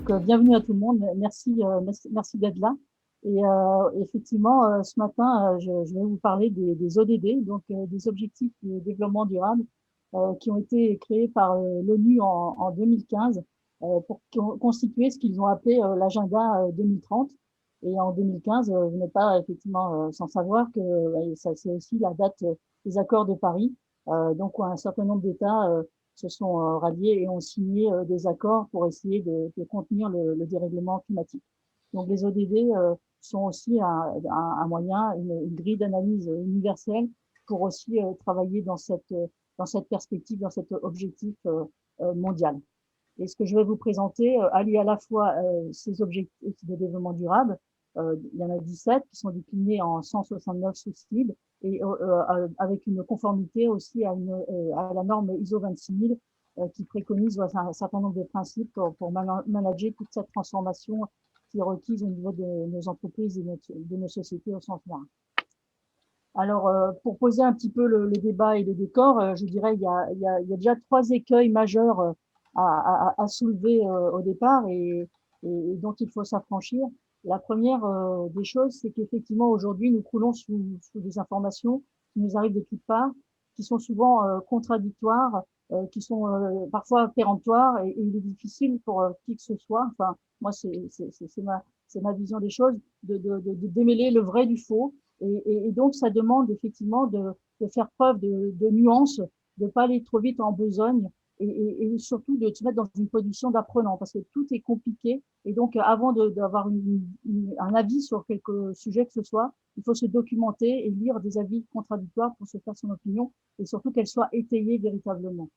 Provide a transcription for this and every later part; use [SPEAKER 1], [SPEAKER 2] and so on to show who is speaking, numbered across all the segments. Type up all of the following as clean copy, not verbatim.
[SPEAKER 1] Bienvenue à tout le monde. Merci d'être là. Effectivement, ce matin, je vais vous parler des ODD, donc des objectifs de développement durable, qui ont été créés par l'ONU en 2015 pour constituer ce qu'ils ont appelé l'agenda 2030. Et en 2015, vous n'êtes pas effectivement sans savoir que ça c'est aussi la date des accords de Paris. Donc un certain nombre d'États se sont ralliés et ont signé des accords pour essayer de contenir le dérèglement climatique. Donc les ODD sont aussi un moyen, une grille d'analyse universelle pour aussi travailler dans cette perspective, dans cet objectif mondial. Et ce que je vais vous présenter allie à la fois ces objectifs de développement durable, il y en a 17 qui sont déclinés en 169 sous-cibles et avec une conformité aussi à la norme ISO 26000 qui préconise un certain nombre de principes pour manager toute cette transformation qui est requise au niveau de nos entreprises et de nos sociétés au sens large. Alors, pour poser un petit peu le débat et le décor, je dirais il y a déjà trois écueils majeurs à soulever au départ et dont il faut s'affranchir. La première des choses, c'est qu'effectivement, aujourd'hui, nous croulons sous des informations qui nous arrivent de toutes parts, qui sont souvent contradictoires, qui sont parfois péremptoires et il est difficile pour qui que ce soit, enfin, moi, c'est ma vision des choses, de démêler le vrai du faux et donc, ça demande effectivement de faire preuve de nuance, de ne pas aller trop vite en besogne et surtout de se mettre dans une position d'apprenant parce que tout est compliqué. Et donc, avant d'avoir un avis sur quelque sujet que ce soit, il faut se documenter et lire des avis contradictoires pour se faire son opinion et surtout qu'elle soit étayée véritablement.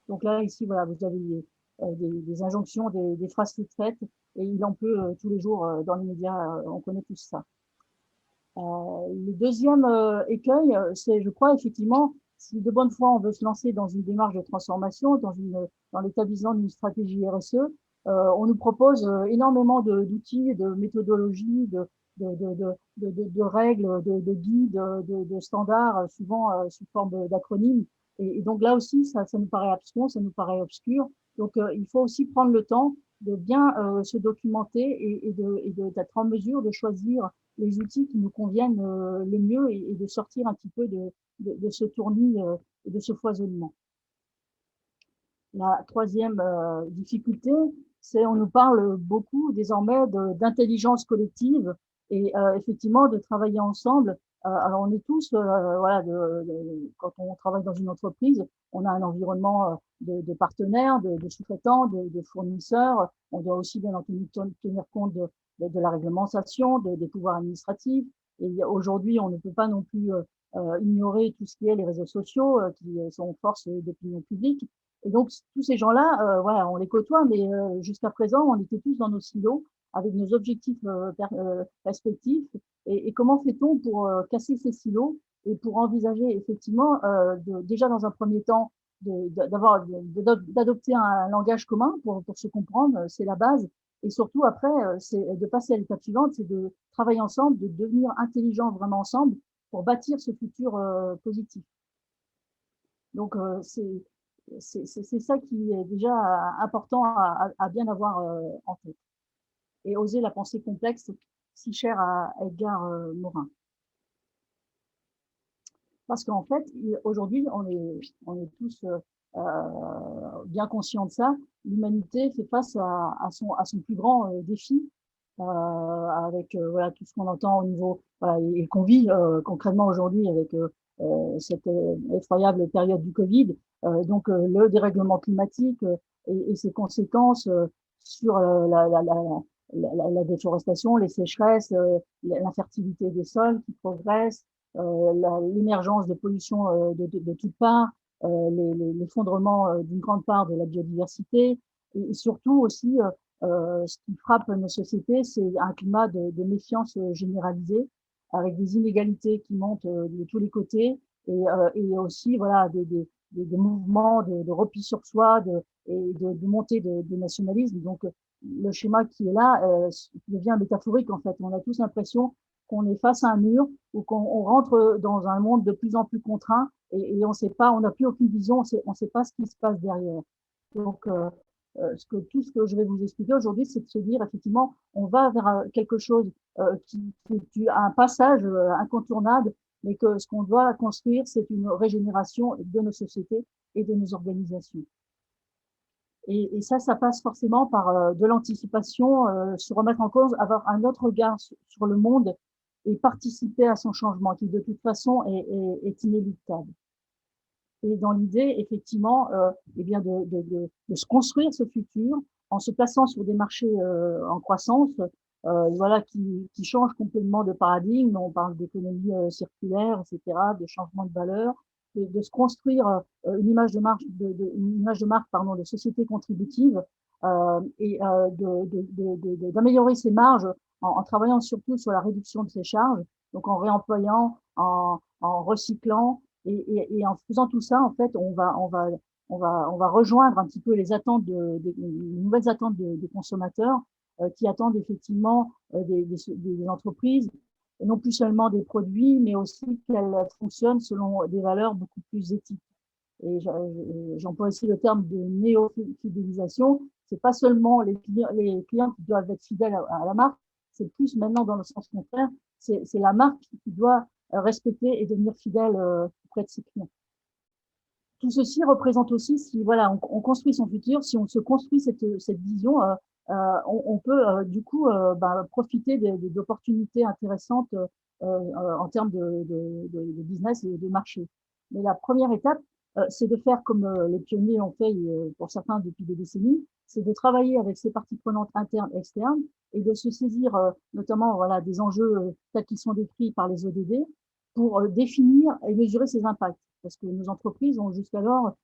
[SPEAKER 1] Donc là, ici, voilà, vous avez des injonctions, des phrases toutes faites et il en peut tous les jours dans les médias, on connaît tous ça. Le deuxième écueil, c'est, je crois, effectivement, si de bonne foi on veut se lancer dans une démarche de transformation, dans l'établissement d'une stratégie RSE, on nous propose énormément d'outils, de méthodologies, de règles, de guides, de standards, souvent sous forme d'acronymes. Et donc là aussi, ça nous paraît abscon, ça nous paraît obscur. Donc il faut aussi prendre le temps de bien se documenter d'être en mesure de choisir les outils qui nous conviennent le mieux et de sortir un petit peu de ce tournis et de ce foisonnement. La troisième difficulté, c'est on nous parle beaucoup désormais d'intelligence collective et effectivement de travailler ensemble. Alors on est tous, voilà, quand on travaille dans une entreprise, on a un environnement de partenaires, de sous-traitants, de fournisseurs. On doit aussi bien entendu tenir compte de la réglementation, des pouvoirs administratifs. Et aujourd'hui, on ne peut pas non plus ignorer tout ce qui est les réseaux sociaux qui sont force d'opinion publique. Et donc, tous ces gens-là, voilà, on les côtoie, mais jusqu'à présent, on était tous dans nos silos avec nos objectifs respectifs. Et comment fait-on pour casser ces silos et pour envisager effectivement, déjà dans un premier temps, d'adopter un langage commun pour se comprendre, c'est la base. Et surtout, après, c'est de passer à l'étape suivante, c'est de travailler ensemble, de devenir intelligents vraiment ensemble pour bâtir ce futur positif. Donc, c'est ça qui est déjà important à bien avoir en tête. Et oser la pensée complexe, si chère à Edgar Morin. Parce qu'en fait, aujourd'hui, on est tous bien conscients de ça. L'humanité fait face à son plus grand défi, avec voilà, tout ce qu'on entend au niveau, voilà, et qu'on vit concrètement aujourd'hui avec cette effroyable période du Covid. Donc le dérèglement climatique et ses conséquences sur la déforestation, les sécheresses, l'infertilité des sols qui progressent, l'émergence de pollution de toutes parts, l'effondrement d'une grande part de la biodiversité et surtout aussi ce qui frappe nos sociétés, c'est un climat de méfiance généralisée avec des inégalités qui montent de tous les côtés et aussi voilà des mouvements de repli sur soi et de montée de nationalisme. Donc le schéma qui est là devient métaphorique en fait. On a tous l'impression qu'on est face à un mur ou qu'on rentre dans un monde de plus en plus contraint et on sait pas, on n'a plus aucune vision, on sait pas ce qui se passe derrière. Donc tout ce que je vais vous expliquer aujourd'hui, c'est de se dire effectivement, on va vers quelque chose qui a un passage incontournable, mais que ce qu'on doit construire, c'est une régénération de nos sociétés et de nos organisations. Et ça passe forcément par de l'anticipation, se remettre en cause, avoir un autre regard sur le monde et participer à son changement, qui de toute façon est inéluctable. Et dans l'idée, effectivement, eh bien de se construire ce futur en se plaçant sur des marchés en croissance, voilà, qui changent complètement de paradigme. On parle d'économie circulaire, etc., de changement de valeur, de se construire une image de marque, une image de marque, pardon, de société contributive, et d'améliorer ses marges en travaillant surtout sur la réduction de ses charges, donc en réemployant, en recyclant, et en faisant tout ça, en fait, on va rejoindre un petit peu les attentes les nouvelles attentes des consommateurs qui attendent effectivement des entreprises, et non plus seulement des produits, mais aussi qu'elles fonctionnent selon des valeurs beaucoup plus éthiques. Et j'emploie ici le terme de néo-fidélisation. C'est pas seulement les clients qui doivent être fidèles à la marque, c'est plus maintenant dans le sens contraire, c'est la marque qui doit respecter et devenir fidèle auprès de ses clients. Tout ceci représente aussi, si voilà, on construit son futur, si on se construit cette vision, on peut du coup profiter d'opportunités intéressantes en termes de business et de marché. Mais la première étape, c'est de faire comme les pionniers ont fait pour certains depuis des décennies, c'est de travailler avec ces parties prenantes internes et externes et de se saisir notamment voilà, des enjeux tels qu'ils sont décrits par les ODD pour définir et mesurer ces impacts. Parce que nos entreprises ont jusqu'alors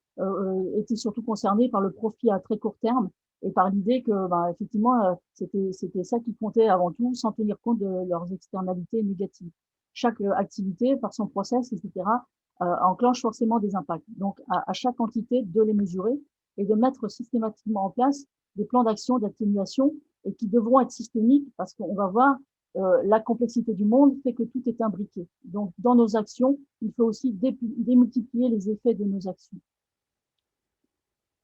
[SPEAKER 1] été surtout concernées par le profit à très court terme et par l'idée que, effectivement, c'était ça qui comptait avant tout, sans tenir compte de leurs externalités négatives. Chaque activité, par son process, etc., enclenche forcément des impacts. Donc, à chaque entité, de les mesurer et de mettre systématiquement en place des plans d'action, d'atténuation, et qui devront être systémiques parce qu'on va voir la complexité du monde fait que tout est imbriqué. Donc, dans nos actions, il faut aussi démultiplier les effets de nos actions.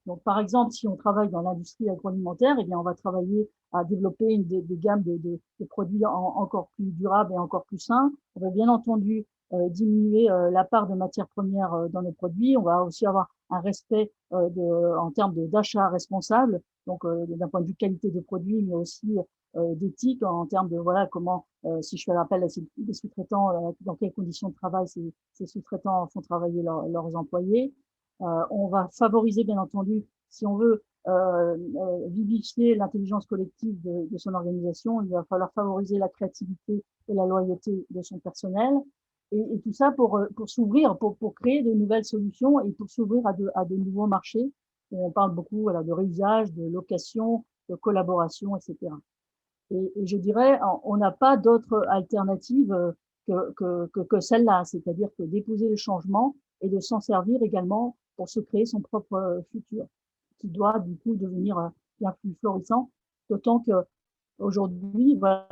[SPEAKER 1] Donc, par exemple, si on travaille dans l'industrie agroalimentaire, eh bien, on va travailler à développer des gammes de produits encore plus durables et encore plus sains. On va bien entendu diminuer la part de matières premières dans nos produits. On va aussi avoir un respect en termes d'achat responsable, donc d'un point de vue qualité de produits, mais aussi d'éthique en termes de voilà comment, si je fais l'appel à des sous-traitants, dans quelles conditions de travail ces sous-traitants font travailler leurs employés. On va favoriser, bien entendu, si on veut vivifier l'intelligence collective de son organisation, il va falloir favoriser la créativité et la loyauté de son personnel. Et tout ça pour s'ouvrir, pour créer de nouvelles solutions et pour s'ouvrir à de nouveaux marchés. Et on parle beaucoup voilà, de réusage, de location, de collaboration, etc. Et je dirais, on n'a pas d'autre alternative que celle-là, c'est-à-dire que d'épouser le changement et de s'en servir également pour se créer son propre futur, qui doit du coup devenir bien plus florissant, d'autant que aujourd'hui, voilà,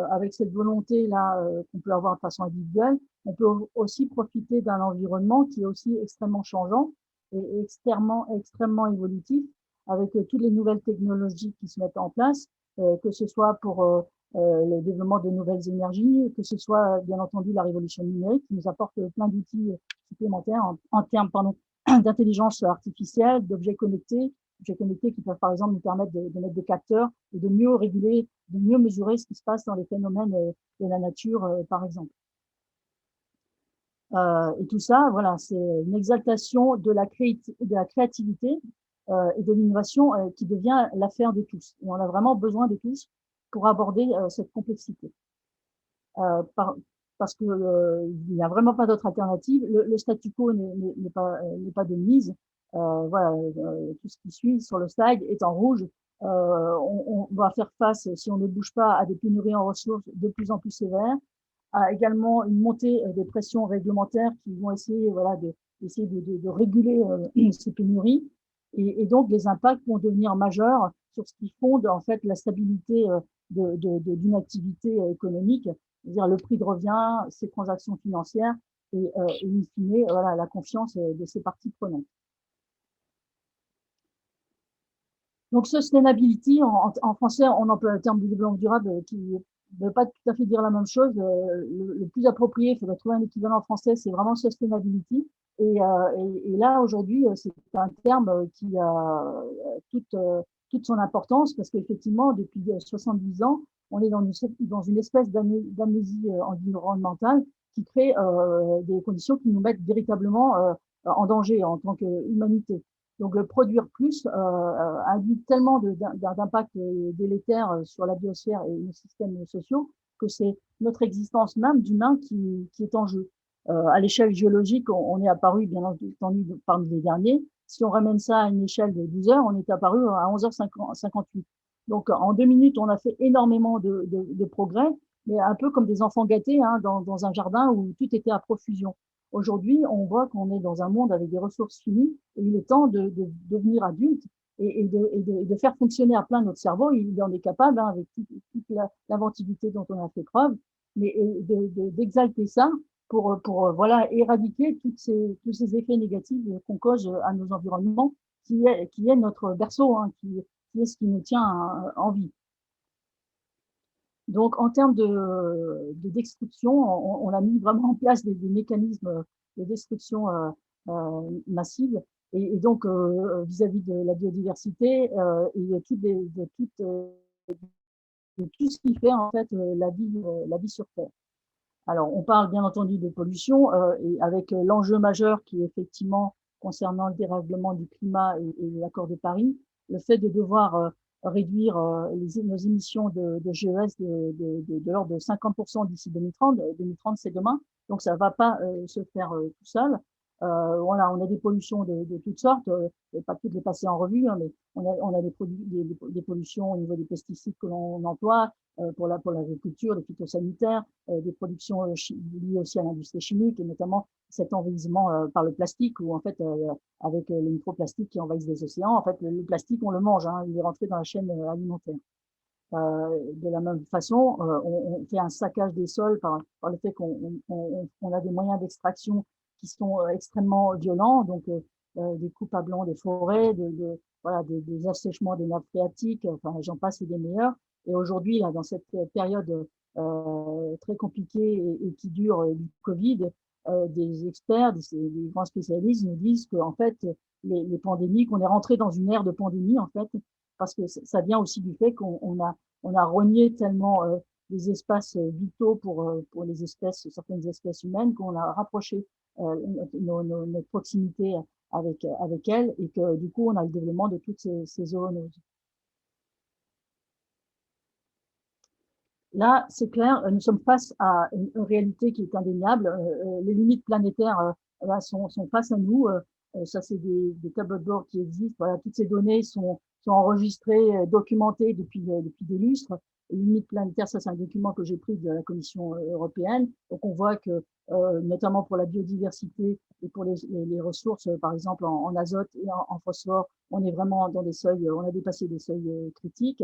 [SPEAKER 1] avec cette volonté-là qu'on peut avoir de façon individuelle, on peut aussi profiter d'un environnement qui est aussi extrêmement changeant et extrêmement évolutif, avec toutes les nouvelles technologies qui se mettent en place, que ce soit pour le développement de nouvelles énergies, que ce soit bien entendu la révolution numérique qui nous apporte plein d'outils supplémentaires en termes d'intelligence artificielle, d'objets connectés qui peuvent par exemple nous permettre de mettre des capteurs et de mieux réguler, de mieux mesurer ce qui se passe dans les phénomènes de la nature, par exemple. Et tout ça, voilà, c'est une exaltation de la créativité et de l'innovation qui devient l'affaire de tous. Et on a vraiment besoin de tous pour aborder cette complexité. Parce que il n'y a vraiment pas d'autre alternative. Le statu quo n'est pas de mise. Voilà, tout ce qui suit sur le slide est en rouge. On va faire face, si on ne bouge pas, à des pénuries en ressources de plus en plus sévères, à également une montée des pressions réglementaires qui vont essayer, voilà, d'essayer de réguler ces pénuries. Et donc, les impacts vont devenir majeurs sur ce qui fonde en fait la stabilité d'une activité économique, c'est-à-dire le prix de revient, ses transactions financières et in fine, voilà, la confiance de ses parties prenantes. Donc, sustainability, en français, on emploie le terme de développement durable qui ne veut pas tout à fait dire la même chose. Le plus approprié, il faudrait trouver un équivalent en français, c'est vraiment sustainability. Et là, aujourd'hui, c'est un terme qui a toute son importance parce qu'effectivement, depuis 70 ans, on est dans une espèce d'amnésie environnementale qui crée des conditions qui nous mettent véritablement en danger en tant qu'humanité. Donc, le produire plus induit tellement d'impact délétère sur la biosphère et nos systèmes sociaux que c'est notre existence même d'humain qui est en jeu. À l'échelle géologique, on est apparu, bien entendu, parmi les derniers. Si on ramène ça à une échelle de 12 heures, on est apparu à 11h58. Donc, en 2 minutes, on a fait énormément de progrès, mais un peu comme des enfants gâtés hein, dans un jardin où tout était à profusion. Aujourd'hui, on voit qu'on est dans un monde avec des ressources finies et il est temps de devenir adulte et de faire fonctionner à plein notre cerveau. Il en est capable hein, avec toute l'inventivité dont on a fait preuve, mais d'exalter ça pour voilà, éradiquer tous ces effets négatifs qu'on cause à nos environnements, qui est notre berceau, hein, qui est ce qui nous tient en vie. Donc, en termes de destruction, on a mis vraiment en place des mécanismes de destruction massive. Et donc, vis-à-vis de la biodiversité et de tout ce qui fait en fait la vie sur Terre. Alors, on parle bien entendu de pollution et avec l'enjeu majeur qui est effectivement concernant le dérèglement du climat et l'accord de Paris, le fait de devoir réduire nos émissions de GES de l'ordre de 50% d'ici 2030. 2030, c'est demain, donc ça ne va pas se faire tout seul. Voilà, on a des pollutions de toutes sortes, je vais pas toutes les passer en revue, hein, mais on a des pollutions au niveau des pesticides que l'on emploie pour l'agriculture, les phytosanitaires, des productions liées aussi à l'industrie chimique, et notamment cet envahissement par le plastique, où en fait, avec les microplastiques qui envahissent les océans, en fait, le plastique, on le mange, hein, il est rentré dans la chaîne alimentaire. De la même façon, on fait un saccage des sols par le fait qu'on a des moyens d'extraction qui sont extrêmement violents, donc des coupes à blanc des forêts, voilà, des assèchements des nappes phréatiques, enfin j'en passe et des meilleurs. Et aujourd'hui, là, dans cette période très compliquée et qui dure du Covid, des experts, des grands spécialistes nous disent qu'en fait, les pandémies, qu'on est rentré dans une ère de pandémie, en fait, parce que ça vient aussi du fait qu'on a renié tellement les espaces vitaux pour les espèces, certaines espèces humaines, qu'on a rapproché notre proximité avec elles et que du coup, on a le développement de toutes ces zoonoses. Là, c'est clair, nous sommes face à une réalité qui est indéniable. Les limites planétaires sont face à nous. Ça, c'est des tableaux de bord qui existent. Voilà, toutes ces données sont enregistrées, documentées depuis des lustres. Les limites planétaires, ça, c'est un document que j'ai pris de la Commission européenne. Donc, on voit que, notamment pour la biodiversité et pour les ressources, par exemple en azote et en phosphore, on est vraiment dans des seuils, on a dépassé des seuils critiques.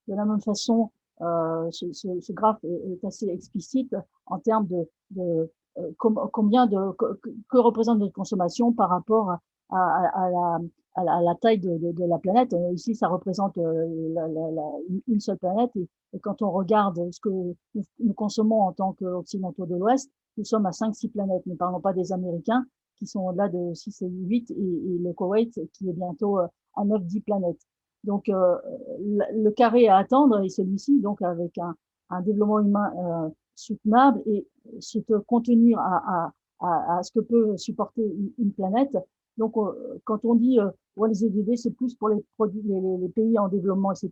[SPEAKER 1] De la même façon, ce graphe est assez explicite en termes combien que représente notre consommation par rapport à la taille de la planète. Ici, ça représente une seule planète. Et quand on regarde ce que nous consommons en tant qu'occidentaux de l'Ouest, nous sommes à 5-6 planètes. Ne parlons pas des Américains qui sont au-delà de 6 et 8 et le Koweït qui est bientôt à 9-10 planètes. Donc, le carré à attendre est celui-ci, donc avec un développement humain soutenable et se contenir à ce que peut supporter une planète. Donc, quand on dit ouais, les ODD, c'est plus pour les produits, les pays en développement, etc.,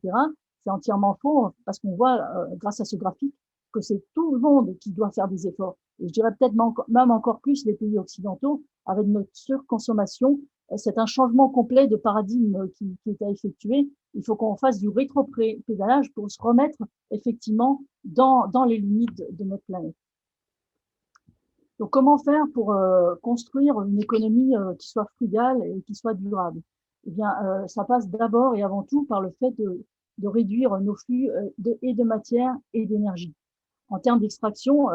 [SPEAKER 1] c'est entièrement faux parce qu'on voit, grâce à ce graphique, que c'est tout le monde qui doit faire des efforts. Et je dirais peut-être même encore plus les pays occidentaux avec notre surconsommation. C'est un changement complet de paradigme qui est à effectuer. Il faut qu'on fasse du rétro-pédalage pour se remettre effectivement dans les limites de notre planète. Donc, comment faire pour construire une économie qui soit frugale et qui soit durable? Eh bien, ça passe d'abord et avant tout par le fait de réduire nos flux et de matière et d'énergie. En termes d'extraction,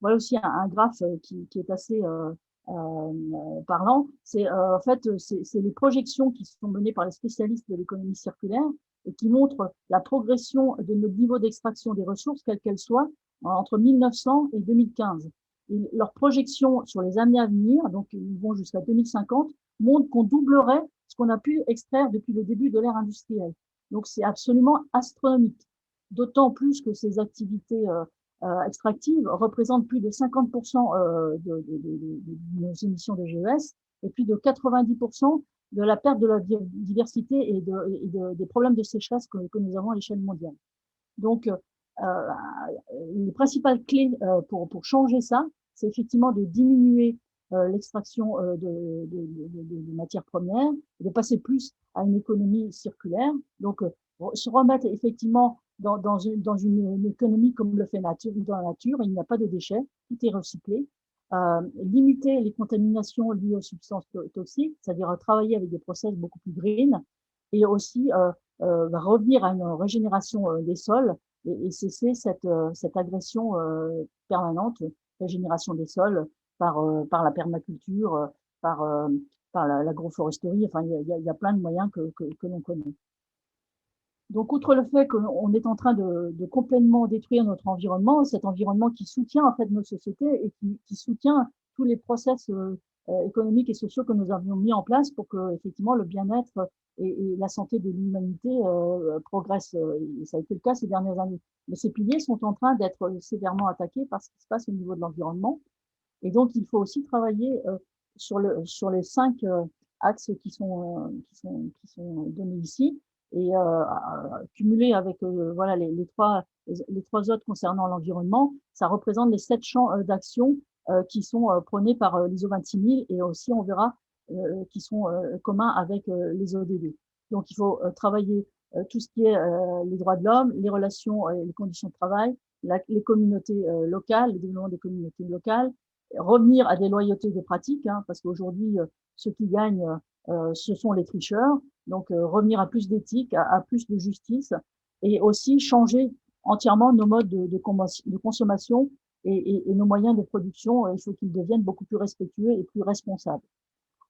[SPEAKER 1] voilà aussi un graphe qui est assez parlant. C'est en fait c'est les projections qui sont menées par les spécialistes de l'économie circulaire et qui montre la progression de notre niveau d'extraction des ressources, quelle qu'elle soit, entre 1900 et 2015. Et leurs projections sur les années à venir, donc ils vont jusqu'à 2050, montrent qu'on doublerait ce qu'on a pu extraire depuis le début de l'ère industrielle. Donc c'est absolument astronomique, d'autant plus que ces activités extractives représentent plus de 50% de nos émissions de GES et plus de 90% de la perte de la biodiversité des problèmes de sécheresse que nous avons à l'échelle mondiale. Donc, les principales clés pour changer ça, c'est effectivement de diminuer l'extraction de matières premières, de passer plus à une économie circulaire. Donc, se remettre effectivement dans une économie comme le fait nature, dans la nature, il n'y a pas de déchets, tout est recyclé. Limiter les contaminations liées aux substances toxiques, c'est-à-dire travailler avec des process beaucoup plus green, et aussi revenir à une régénération des sols et cesser cette agression permanente, régénération des sols par la permaculture, par, par l'agroforesterie. Enfin, il y a plein de moyens que l'on connaît. Donc, outre le fait qu'on est en train de complètement détruire notre environnement, cet environnement qui soutient en fait nos sociétés et qui soutient tous les process économiques et sociaux que nous avions mis en place pour que effectivement le bien-être et la santé de l'humanité progressent. Et ça a été le cas ces dernières années. Mais ces piliers sont en train d'être sévèrement attaqués par ce qui se passe au niveau de l'environnement. Et donc, il faut aussi travailler sur les 5 axes qui sont donnés ici et cumulé avec voilà les trois autres concernant l'environnement, ça représente les 7 champs d'action qui sont prônés par l'ISO 26000 et aussi on verra qui sont communs avec les ODD. Donc il faut travailler tout ce qui est les droits de l'homme, les relations et les conditions de travail, les communautés locales, le développement des communautés locales, revenir à des loyautés de pratique, hein, parce qu'aujourd'hui ceux qui gagnent ce sont les tricheurs. Donc, revenir à plus d'éthique, à plus de justice et aussi changer entièrement nos modes de consommation et nos moyens de production. Il faut qu'ils deviennent beaucoup plus respectueux et plus responsables.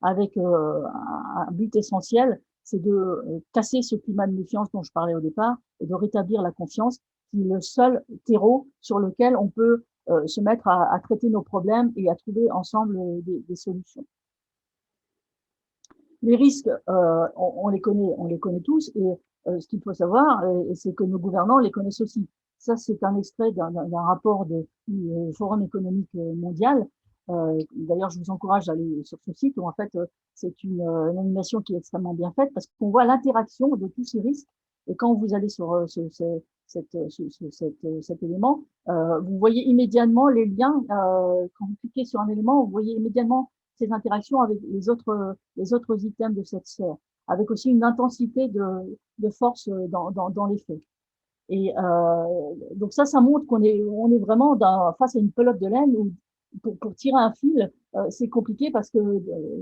[SPEAKER 1] Avec un but essentiel, c'est de casser ce climat de méfiance dont je parlais au départ et de rétablir la confiance qui est le seul terreau sur lequel on peut se mettre à traiter nos problèmes et à trouver ensemble des solutions. Les risques, on les connaît tous, et ce qu'il faut savoir, c'est que nos gouvernants les connaissent aussi. Ça, c'est un extrait d'un rapport du Forum économique mondial. D'ailleurs, je vous encourage à aller sur ce site où en fait, c'est une animation qui est extrêmement bien faite parce qu'on voit l'interaction de tous ces risques. Et quand vous allez sur cet élément, vous voyez immédiatement les liens. Quand vous cliquez sur un élément, vous voyez immédiatement ces interactions avec les autres items de cette sphère, avec aussi une intensité de force dans les faits. Et donc ça montre qu'on est vraiment face à une pelote de laine où pour tirer un fil, c'est compliqué parce que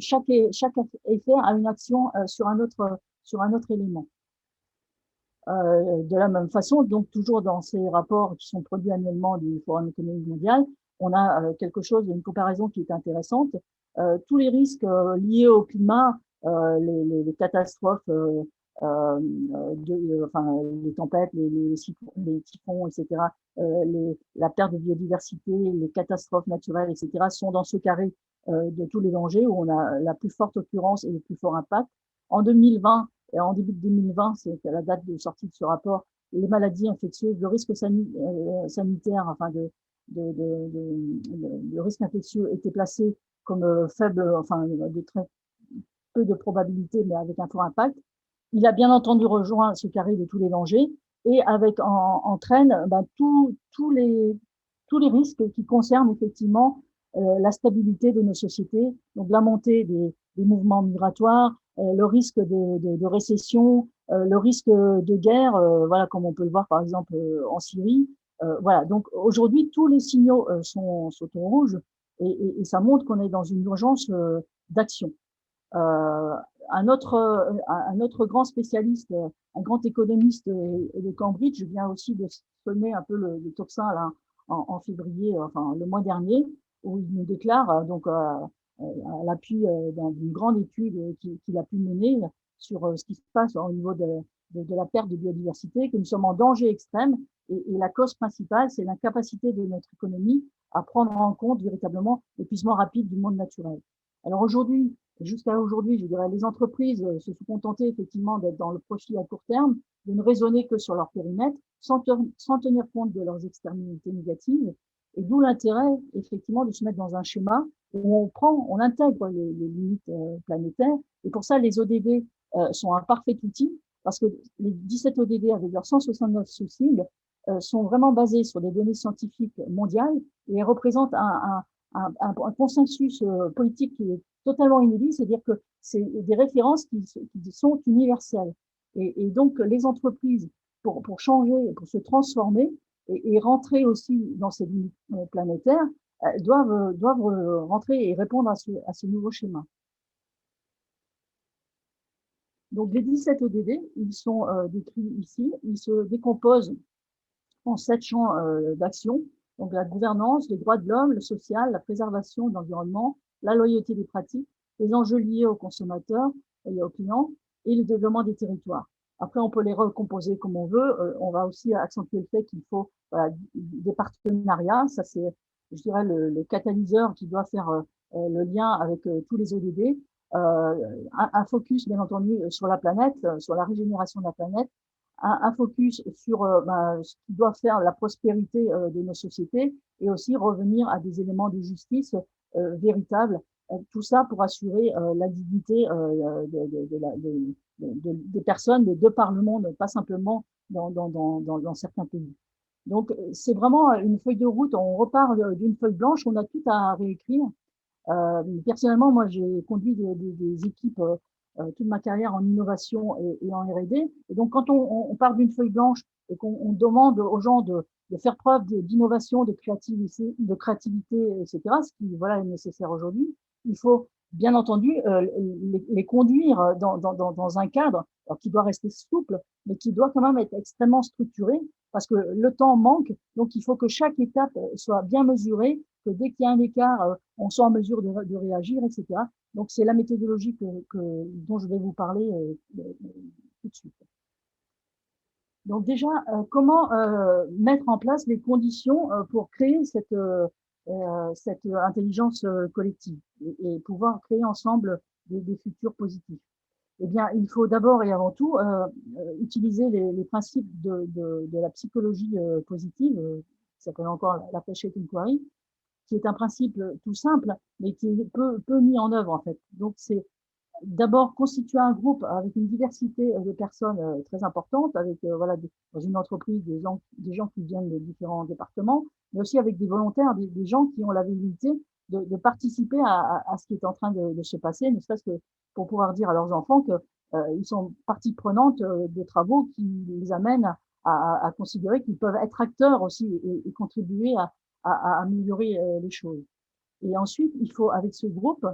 [SPEAKER 1] chaque effet a une action sur un autre élément. De la même façon, donc toujours dans ces rapports qui sont produits annuellement du Forum économique mondial, on a quelque chose, une comparaison qui est intéressante. Tous les risques liés au climat, les catastrophes, enfin les tempêtes, les typhons, etc., la perte de biodiversité, les catastrophes naturelles, etc., sont dans ce carré de tous les dangers où on a la plus forte occurrence et le plus fort impact. En 2020, et en début de 2020, c'est la date de sortie de ce rapport, les maladies infectieuses, le risque sanitaire, enfin de risque infectieux était placé comme faible, enfin de très peu de probabilité, mais avec un fort impact. Il a bien entendu rejoint ce carré de tous les dangers et avec entraîne tous les risques qui concernent effectivement la stabilité de nos sociétés, donc la montée des mouvements migratoires, le risque de récession, le risque de guerre, voilà, comme on peut le voir par exemple en Syrie. Voilà, donc aujourd'hui tous les signaux sont au rouge et ça montre qu'on est dans une urgence d'action. Un autre grand spécialiste, un grand économiste de Cambridge vient aussi de sonner un peu le tocsin là en février, enfin le mois dernier, où il nous déclare donc à l'appui d'une grande étude qu'il a pu mener sur ce qui se passe au niveau de la perte de biodiversité, que nous sommes en danger extrême. Et la cause principale, c'est l'incapacité de notre économie à prendre en compte véritablement l'épuisement rapide du monde naturel. Alors aujourd'hui, jusqu'à aujourd'hui, je dirais, les entreprises se sont contentées effectivement d'être dans le profit à court terme, de ne raisonner que sur leur périmètre, sans tenir compte de leurs externalités négatives. Et d'où l'intérêt, effectivement, de se mettre dans un schéma où on intègre les limites planétaires. Et pour ça, les ODD sont un parfait outil, parce que les 17 ODD avec leurs 169 sous-cibles sont vraiment basés sur des données scientifiques mondiales et représentent un consensus politique qui est totalement inédit, c'est-à-dire que c'est des références qui sont universelles. Et donc, les entreprises, pour changer, pour se transformer et rentrer aussi dans ces limites planétaires, doivent rentrer et répondre à ce nouveau schéma. Donc, les 17 ODD, ils sont décrits ici. Ils se décomposent en 7 champs d'action. Donc, la gouvernance, les droits de l'homme, le social, la préservation de l'environnement, la loyauté des pratiques, les enjeux liés aux consommateurs et aux clients, et le développement des territoires. Après, on peut les recomposer comme on veut. On va aussi accentuer le fait qu'il faut des partenariats. Ça, c'est, je dirais, le catalyseur qui doit faire le lien avec tous les ODD. Un focus, bien entendu, sur la planète, sur la régénération de la planète, un focus sur ce qui doit faire la prospérité de nos sociétés et aussi revenir à des éléments de justice véritables. Tout ça pour assurer la dignité des personnes de par le monde, pas simplement dans certains pays. Donc, c'est vraiment une feuille de route. On repart d'une feuille blanche, on a tout à réécrire. Personnellement, moi, j'ai conduit des équipes toute ma carrière en innovation et en R&D. Et donc, quand on part d'une feuille blanche et qu'on demande aux gens de faire preuve d'innovation, de créativité, etc., ce qui voilà, est nécessaire aujourd'hui, il faut bien entendu les conduire dans un cadre alors, qui doit rester souple, mais qui doit quand même être extrêmement structuré, parce que le temps manque, donc il faut que chaque étape soit bien mesurée, que dès qu'il y a un écart, on soit en mesure de réagir, etc. Donc, c'est la méthodologie dont je vais vous parler tout de suite. Donc, déjà, comment mettre en place les conditions pour créer cette intelligence collective et pouvoir créer ensemble des futurs positifs? Eh bien, il faut d'abord et avant tout utiliser les principes de la psychologie positive, qui s'appelle encore la Patchett Inquiry, qui est un principe tout simple, mais qui est peu mis en œuvre, en fait. Donc, c'est d'abord constituer un groupe avec une diversité de personnes très importante, avec, voilà, dans une entreprise, des gens qui viennent de différents départements, mais aussi avec des volontaires, des gens qui ont la volonté de participer à ce qui est en train de se passer, ne serait-ce que pour pouvoir dire à leurs enfants que ils sont partie prenante de travaux qui les amènent à considérer qu'ils peuvent être acteurs aussi et contribuer à améliorer les choses. Et ensuite, il faut, avec ce groupe,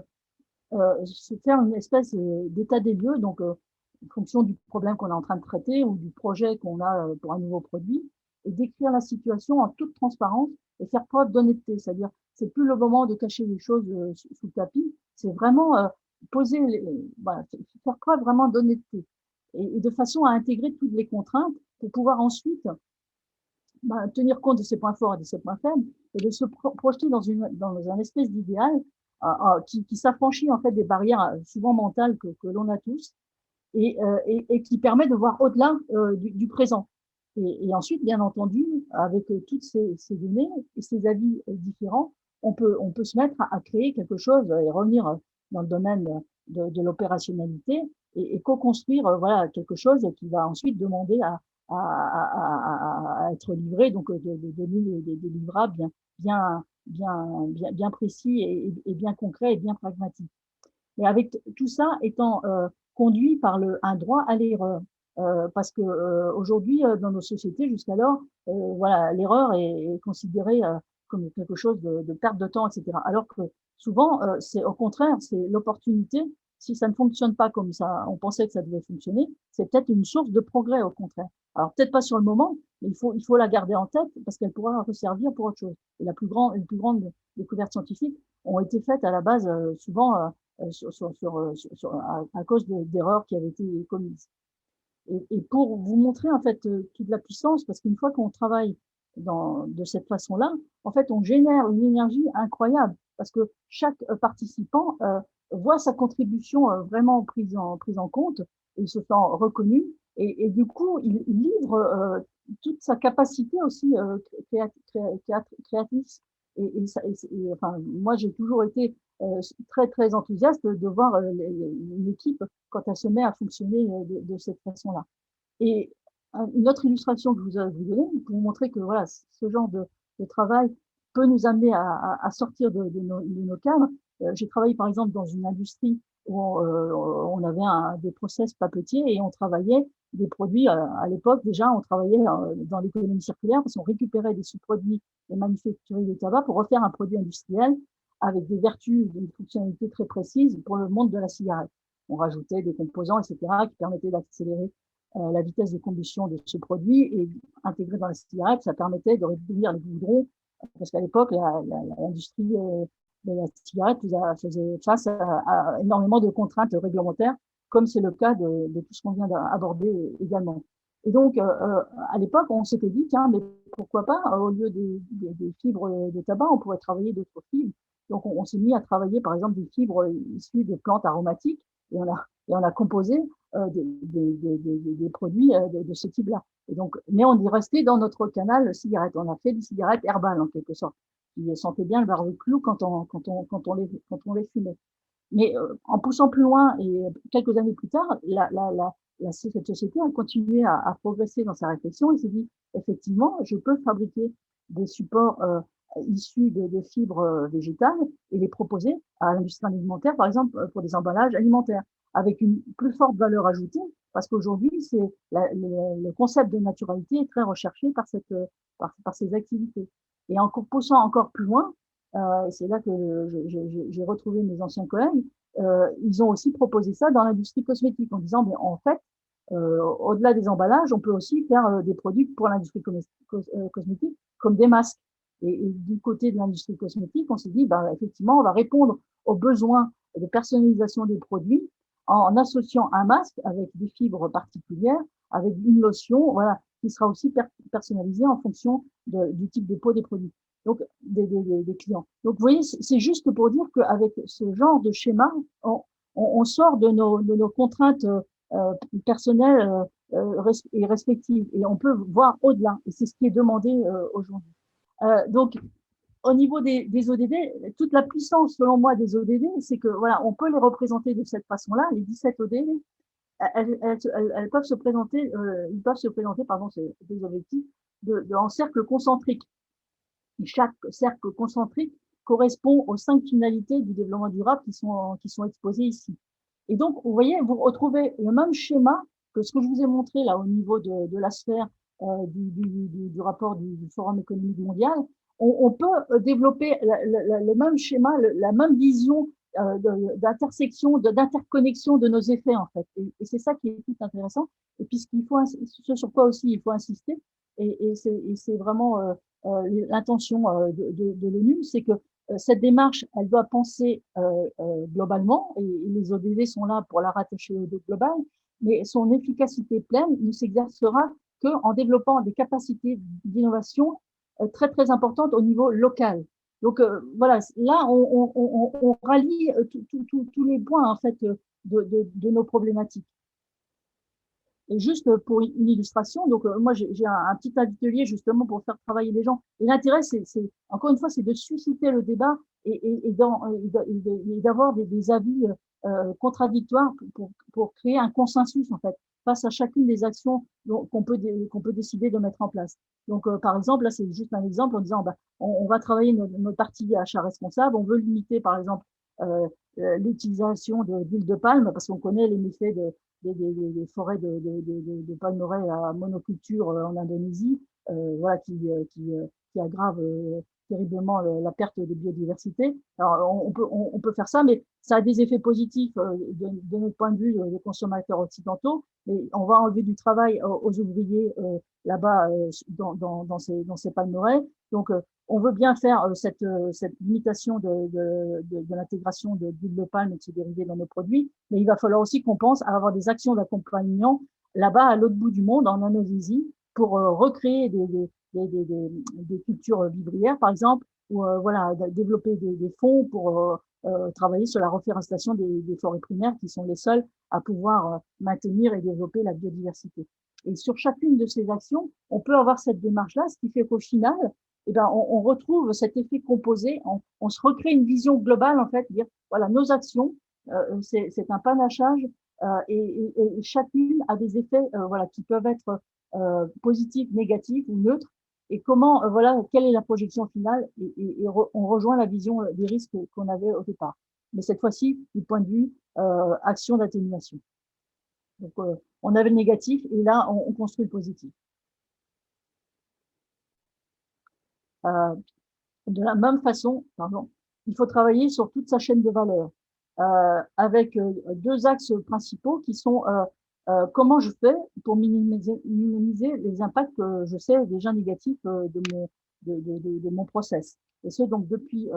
[SPEAKER 1] se faire une espèce d'état des lieux, donc en fonction du problème qu'on est en train de traiter ou du projet qu'on a pour un nouveau produit, et décrire la situation en toute transparence et faire preuve d'honnêteté. C'est-à-dire, c'est plus le moment de cacher les choses sous le tapis, c'est vraiment poser, voilà, faire preuve vraiment d'honnêteté et de façon à intégrer toutes les contraintes pour pouvoir ensuite tenir compte de ses points forts et de ses points faibles et de se projeter dans un espèce d'idéal qui s'affranchit en fait des barrières souvent mentales que l'on a tous et qui permet de voir au-delà du présent. Et ensuite, bien entendu, avec toutes ces données et ces avis différents, on peut se mettre à créer quelque chose et revenir dans le domaine de l'opérationnalité et co-construire voilà, quelque chose qui va ensuite demander à être livré, donc de donner des livrables bien précis et bien concrets et bien pragmatiques. Et avec tout ça étant conduit par un droit à l'erreur. Parce que aujourd'hui, dans nos sociétés, jusqu'alors, voilà, l'erreur est considérée comme quelque chose de perte de temps, etc. Alors que souvent, c'est au contraire, c'est l'opportunité. Si ça ne fonctionne pas comme ça, on pensait que ça devait fonctionner, c'est peut-être une source de progrès au contraire. Alors peut-être pas sur le moment, mais il faut la garder en tête parce qu'elle pourra resservir pour autre chose. Et les plus grandes découvertes scientifiques ont été faites à la base souvent à cause d'erreurs qui avaient été commises. Et pour vous montrer en fait toute la puissance, parce qu'une fois qu'on travaille de cette façon-là, en fait, on génère une énergie incroyable, parce que chaque participant voit sa contribution vraiment prise en compte, et il se sent reconnu, et du coup, il livre toute sa capacité aussi créatrice. Enfin, moi, j'ai toujours été très très enthousiaste de voir une équipe quand elle se met à fonctionner de cette façon-là. Et une autre illustration que je vous donner pour vous montrer que voilà, ce genre de travail peut nous amener à sortir de nos cadres. J'ai travaillé par exemple dans une industrie où on avait des process papetiers et on travaillait des produits. À l'époque déjà, on travaillait dans l'économie circulaire parce qu'on récupérait des sous-produits des manufacturiers de tabac pour refaire un produit industriel avec des vertus, des fonctionnalités très précises pour le monde de la cigarette. On rajoutait des composants, etc., qui permettaient d'accélérer la vitesse de combustion de ce produit et intégré dans la cigarette, ça permettait de réduire les goudrons, parce qu'à l'époque, l'industrie de la cigarette faisait face à énormément de contraintes réglementaires, comme c'est le cas de tout ce qu'on vient d'aborder également. Et donc, à l'époque, on s'était dit, tiens, mais pourquoi pas, au lieu des fibres de tabac, on pourrait travailler d'autres fibres. Donc, on s'est mis à travailler, par exemple, des fibres issues de plantes aromatiques, et on a composé des produits de ce type-là. Et donc, mais on y restait dans notre canal cigarette. On a fait des cigarettes herbales, en quelque sorte, qui sentaient bien le barbecue quand on les fumait. Mais en poussant plus loin, et quelques années plus tard, cette société a continué à progresser dans sa réflexion et s'est dit, effectivement, je peux fabriquer des supports issus de fibres végétales et les proposer à l'industrie alimentaire, par exemple, pour des emballages alimentaires, avec une plus forte valeur ajoutée, parce qu'aujourd'hui, le concept de naturalité est très recherché par ces activités. Et en poussant encore plus loin, c'est là que j'ai retrouvé mes anciens collègues, ils ont aussi proposé ça dans l'industrie cosmétique en disant, mais en fait, au-delà des emballages, on peut aussi faire des produits pour l'industrie cosmétique, comme des masques. Et du côté de l'industrie cosmétique, on s'est dit, bah, effectivement, on va répondre aux besoins de personnalisation des produits en associant un masque avec des fibres particulières, avec une lotion, voilà, qui sera aussi personnalisée en fonction du type de peau des produits. Donc, des clients. Donc, vous voyez, c'est juste pour dire qu'avec ce genre de schéma, on sort de nos contraintes personnelles et respectives, et on peut voir au-delà. Et c'est ce qui est demandé aujourd'hui. Donc, au niveau des ODD, toute la puissance, selon moi, des ODD, c'est que voilà, on peut les représenter de cette façon-là. Les 17 ODD, elles peuvent se présenter, ils peuvent se présenter, pardon, c'est des objectifs, en cercle concentrique. Et chaque cercle concentrique correspond aux 5 finalités du développement durable qui sont exposées ici. Et donc, vous voyez, vous retrouvez le même schéma que ce que je vous ai montré là au niveau de la sphère du rapport du Forum économique mondial. On peut développer le même schéma, la même vision d'intersection, d'interconnexion de nos effets en fait. Et c'est ça qui est tout intéressant. Et puis ce sur quoi aussi il faut insister, et c'est vraiment l'intention de l'ONU, c'est que cette démarche, elle doit penser globalement, et les ODD sont là pour la rattacher au global, mais son efficacité pleine ne s'exercera qu'en développant des capacités d'innovation très très importantes au niveau local. Donc voilà, là on rallie tous les points en fait de nos problématiques. Et juste pour une illustration, donc moi j'ai un petit atelier justement pour faire travailler les gens. Et l'intérêt, encore une fois, c'est de susciter le débat et d'avoir des avis contradictoires pour créer un consensus en fait face à chacune des actions qu'on peut décider de mettre en place. Donc par exemple, là c'est juste un exemple en disant bah, on va travailler notre partie achat responsable, on veut limiter par exemple l'utilisation d'huile de palme parce qu'on connaît les méfaits des forêts de palmeraies à monoculture en Indonésie, voilà, qui aggravent terriblement la perte de biodiversité. Alors, on peut faire ça, mais ça a des effets positifs de notre point de vue de consommateurs occidentaux. Mais on va enlever du travail aux ouvriers là-bas dans ces palmeraies. Donc, on veut bien faire cette limitation de l'intégration d'huile de palme et de ses dérivés dans nos produits, mais il va falloir aussi qu'on pense à avoir des actions d'accompagnement là-bas à l'autre bout du monde, en Indonésie, pour recréer des cultures vivrières, par exemple, ou voilà, développer des fonds pour travailler sur la reforestation des forêts primaires qui sont les seules à pouvoir maintenir et développer la biodiversité. Et sur chacune de ces actions, on peut avoir cette démarche-là, ce qui fait qu'au final, eh ben, on retrouve cet effet composé, on se recrée une vision globale, en fait, dire, voilà, nos actions, c'est un panachage et chacune a des effets voilà, qui peuvent être positifs, négatifs ou neutres. Et comment, voilà, quelle est la projection finale on rejoint la vision des risques qu'on avait au départ. Mais cette fois-ci, du point de vue action d'atténuation. Donc, on avait le négatif et là, on construit le positif. Euh, de la même façon, pardon, il faut travailler sur toute sa chaîne de valeur avec deux axes principaux qui sont comment je fais pour minimiser les impacts que je sais déjà négatifs de mon process. Et ce, donc, depuis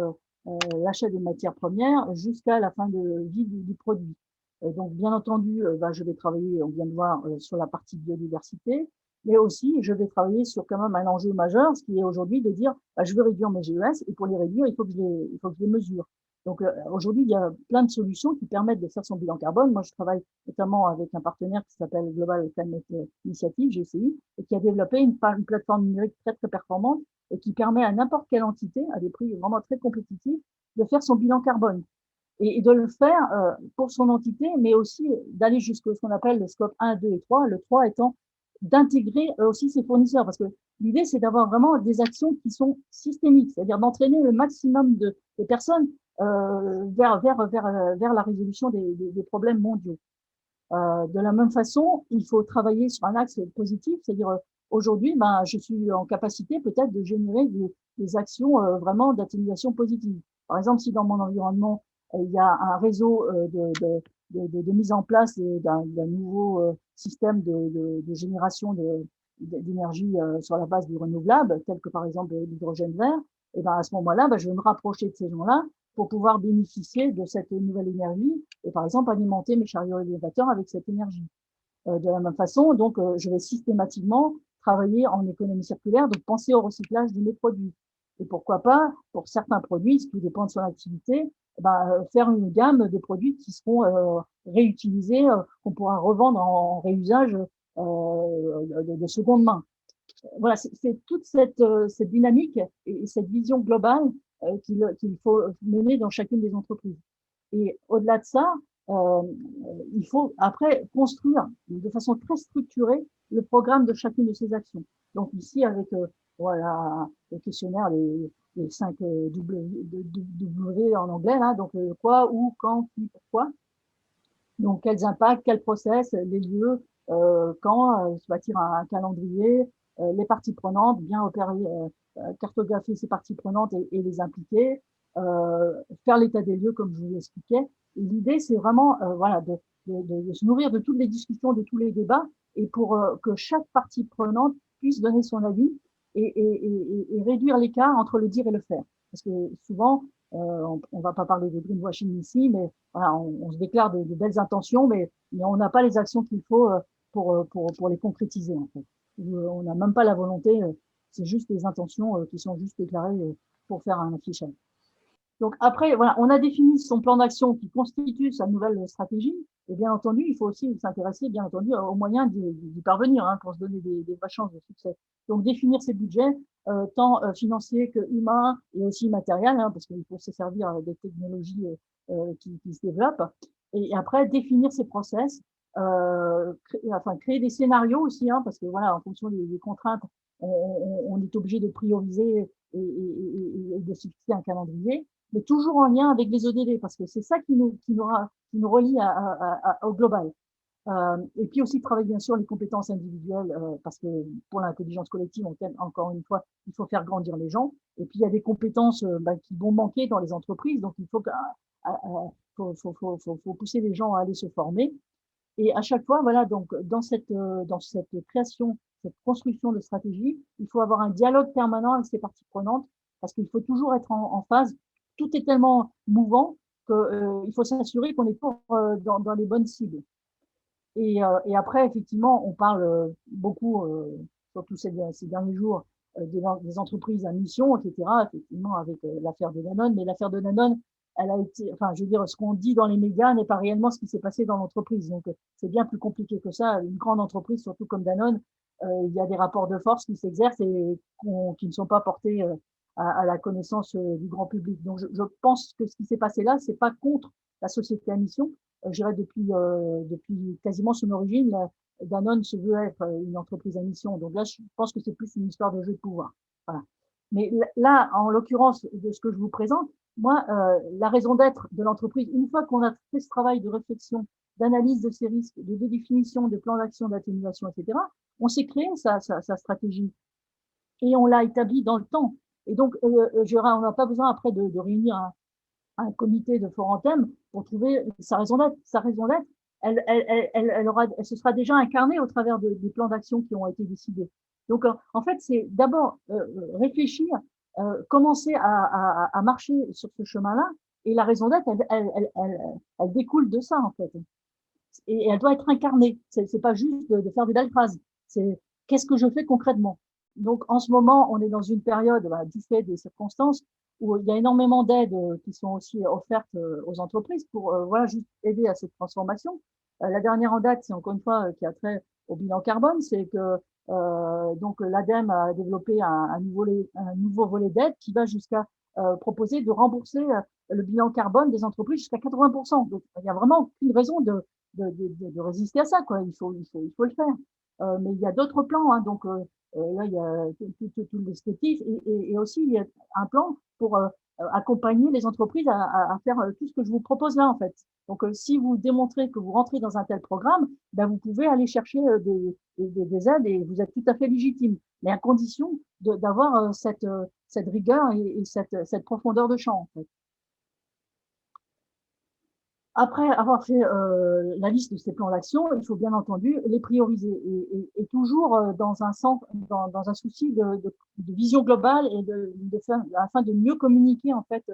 [SPEAKER 1] l'achat des matières premières jusqu'à la fin de vie du produit. Donc, bien entendu, je vais travailler, on vient de voir, sur la partie biodiversité, mais aussi, je vais travailler sur quand même un enjeu majeur, ce qui est aujourd'hui de dire, je veux réduire mes GES, et pour les réduire, il faut que je les mesure. Donc, aujourd'hui, il y a plein de solutions qui permettent de faire son bilan carbone. Moi, je travaille notamment avec un partenaire qui s'appelle Global Climate Initiative, GCI, et qui a développé une plateforme numérique très, très performante et qui permet à n'importe quelle entité, à des prix vraiment très compétitifs, de faire son bilan carbone et de le faire pour son entité, mais aussi d'aller jusqu'à ce qu'on appelle le scope 1, 2 et 3, le 3 étant d'intégrer aussi ses fournisseurs, parce que l'idée, c'est d'avoir vraiment des actions qui sont systémiques, c'est-à-dire d'entraîner le maximum de personnes vers la résolution des problèmes mondiaux. De la même façon, il faut travailler sur un axe positif, c'est-à-dire aujourd'hui, je suis en capacité peut-être de générer des actions vraiment d'atténuation positive. Par exemple, si dans mon environnement, il y a un réseau de mise en place d'un nouveau système de génération d'énergie sur la base du renouvelable, tel que par exemple l'hydrogène vert, et ben à ce moment-là, je vais me rapprocher de ces gens-là pour pouvoir bénéficier de cette nouvelle énergie et par exemple alimenter mes chariots élévateurs avec cette énergie. De la même façon, donc je vais systématiquement travailler en économie circulaire, donc penser au recyclage de mes produits. Et pourquoi pas, pour certains produits, ce qui dépend de son activité, faire une gamme de produits qui seront réutilisés, qu'on pourra revendre en réusage de seconde main. Voilà, c'est toute cette dynamique et cette vision globale qu'il faut mener dans chacune des entreprises. Et au-delà de ça, euh, il faut après construire de façon très structurée le programme de chacune de ces actions. Donc ici, avec voilà le questionnaire, les 5 W en anglais, là, donc quoi, où, quand, qui, pourquoi. Donc quels impacts, quels process, les lieux, quand, se bâtir un calendrier, les parties prenantes, bien opérer, cartographier ces parties prenantes et les impliquer, faire l'état des lieux comme je vous l'expliquais. L'idée, c'est vraiment voilà, de se nourrir de toutes les discussions, de tous les débats, et pour que chaque partie prenante puisse donner son avis et réduire l'écart entre le dire et le faire. Parce que souvent, on va pas parler de greenwashing ici, mais voilà, on se déclare de belles intentions, mais on n'a pas les actions qu'il faut pour les concrétiser, en fait. On n'a même pas la volonté, c'est juste des intentions qui sont juste déclarées pour faire un affichage. Donc après, voilà, on a défini son plan d'action qui constitue sa nouvelle stratégie. Et bien entendu, il faut aussi s'intéresser, bien entendu, aux moyens d'y parvenir hein, pour se donner des vraies chances de succès. Donc définir ses budgets, tant financiers que humains et aussi matériels, hein, parce qu'il faut se servir des technologies qui se développent. Et après, définir ses process, créer des scénarios aussi, hein, parce que voilà, en fonction des contraintes, on est obligé de prioriser et de se fixer un calendrier mais toujours en lien avec les ODD, parce que c'est ça qui nous relie au global. Et puis aussi travailler bien sûr les compétences individuelles, parce que pour l'intelligence collective, encore une fois, il faut faire grandir les gens. Et puis il y a des compétences qui vont manquer dans les entreprises, donc il faut pousser les gens à aller se former. Et à chaque fois, voilà, donc dans cette création, cette construction de stratégie, il faut avoir un dialogue permanent avec ces parties prenantes, parce qu'il faut toujours être en phase. Tout est tellement mouvant qu'il faut s'assurer qu'on est toujours dans les bonnes cibles. Et après, effectivement, on parle beaucoup, surtout ces derniers jours, des entreprises à mission, etc., effectivement, avec l'affaire de Danone. Mais l'affaire de Danone, elle a été, enfin, je veux dire, ce qu'on dit dans les médias n'est pas réellement ce qui s'est passé dans l'entreprise. Donc, c'est bien plus compliqué que ça. Une grande entreprise, surtout comme Danone, il y a des rapports de force qui s'exercent et qui ne sont pas portés à la connaissance du grand public. Donc, je pense que ce qui s'est passé là, c'est pas contre la société à mission. Je dirais depuis quasiment son origine, Danone se veut être une entreprise à mission. Donc là, je pense que c'est plus une histoire de jeu de pouvoir. Voilà. Mais là, en l'occurrence de ce que je vous présente, moi, la raison d'être de l'entreprise, une fois qu'on a fait ce travail de réflexion, d'analyse de ces risques, de définition de plans d'action, d'atténuation, etc., on s'est créé sa stratégie et on l'a établie dans le temps. Et donc, on n'a pas besoin après de réunir un comité de fort en thème pour trouver sa raison d'être. Sa raison d'être, elle se sera déjà incarnée au travers des plans d'action qui ont été décidés. Donc, en fait, c'est d'abord réfléchir, commencer à marcher sur ce chemin-là, et la raison d'être, elle découle de ça, en fait. Et elle doit être incarnée. C'est pas juste de faire des belles phrases. C'est qu'est-ce que je fais concrètement. Donc, en ce moment, on est dans une période, du fait des circonstances, où il y a énormément d'aides qui sont aussi offertes aux entreprises pour voilà, juste aider à cette transformation. La dernière en date, c'est encore une fois qui a trait au bilan carbone, c'est que donc l'ADEME a développé un nouveau volet d'aide qui va jusqu'à proposer de rembourser le bilan carbone des entreprises jusqu'à 80%. Donc, il n'y a vraiment aucune raison de résister à ça, quoi. Il faut le faire. Mais il y a d'autres plans, hein, donc là, il y a tout l'esthétique et aussi il y a un plan pour accompagner les entreprises à faire tout ce que je vous propose là, en fait. Donc, si vous démontrez que vous rentrez dans un tel programme, ben, vous pouvez aller chercher des aides et vous êtes tout à fait légitime, mais à condition d'avoir cette rigueur et cette profondeur de champ, en fait. Après avoir fait la liste de ces plans d'action, il faut bien entendu les prioriser et toujours dans un souci de vision globale et afin de mieux communiquer en fait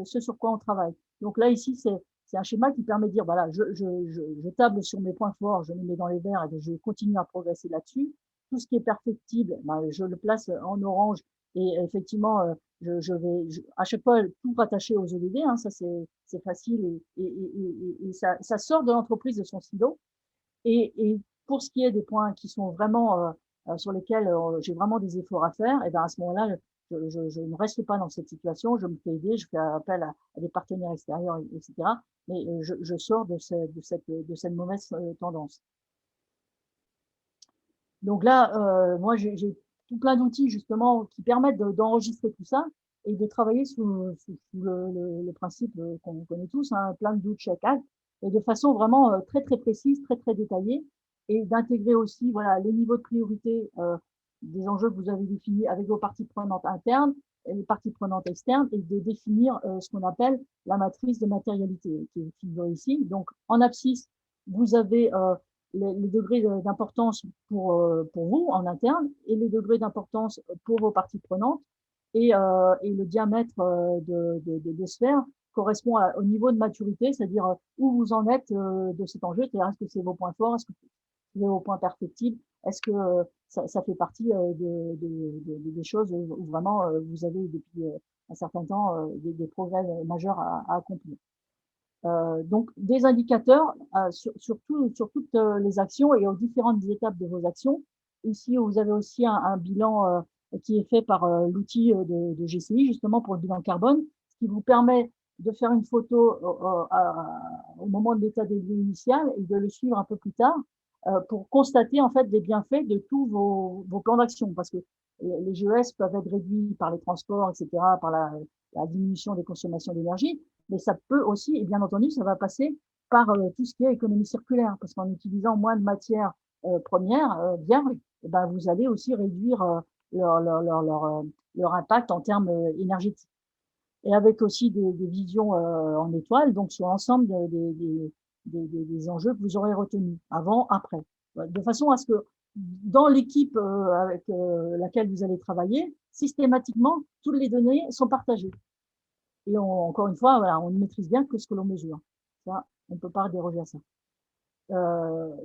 [SPEAKER 1] ce sur quoi on travaille. Donc là ici c'est un schéma qui permet de dire voilà je table sur mes points forts, je les mets dans les verts et je continue à progresser là-dessus. Tout ce qui est perfectible, ben, je le place en orange et effectivement à chaque fois tout rattaché aux ODD, hein, ça c'est facile et ça sort de l'entreprise de son silo. Et pour ce qui est des points qui sont vraiment sur lesquels j'ai vraiment des efforts à faire, et ben à ce moment-là, je ne reste pas dans cette situation, je me fais aider, je fais appel à des partenaires extérieurs, etc. Mais je sors de cette mauvaise tendance. Donc là, moi, j'ai tout plein d'outils justement qui permettent d'enregistrer tout ça et de travailler sous le principe qu'on connaît tous, hein, plein de doute, check, act, et de façon vraiment très très précise, très très détaillée, et d'intégrer aussi voilà les niveaux de priorité des enjeux que vous avez définis avec vos parties prenantes internes et les parties prenantes externes, et de définir ce qu'on appelle la matrice de matérialité qui est figurée ici. Donc en abscisse, vous avez les degrés d'importance pour vous en interne et les degrés d'importance pour vos parties prenantes et le diamètre des sphères correspond au niveau de maturité, c'est-à-dire où vous en êtes de cet enjeu, c'est-à-dire est-ce que c'est vos points forts, est-ce que c'est vos points perfectibles, est-ce que ça fait partie des choses où vraiment vous avez depuis un certain temps des progrès majeurs à accomplir. Donc des indicateurs sur toutes les actions et aux différentes étapes de vos actions. Ici, vous avez aussi un bilan qui est fait par l'outil de GCI, justement pour le bilan carbone, ce qui vous permet de faire une photo au moment de l'état des lieux initial et de le suivre un peu plus tard pour constater en fait les bienfaits de tous vos plans d'action, parce que les GES peuvent être réduits par les transports, etc., par la diminution des consommations d'énergie, mais ça peut aussi, et bien entendu, ça va passer par tout ce qui est économie circulaire, parce qu'en utilisant moins de matières premières vierges, eh ben, vous allez aussi réduire leur impact en termes énergétiques. Et avec aussi des visions en étoile, donc sur l'ensemble des enjeux que vous aurez retenus, avant, après. De façon à ce que dans l'équipe avec laquelle vous allez travailler, systématiquement, toutes les données sont partagées. Et encore une fois, voilà, on ne maîtrise bien que ce que l'on mesure. Ça, on ne peut pas déroger à ça. euh,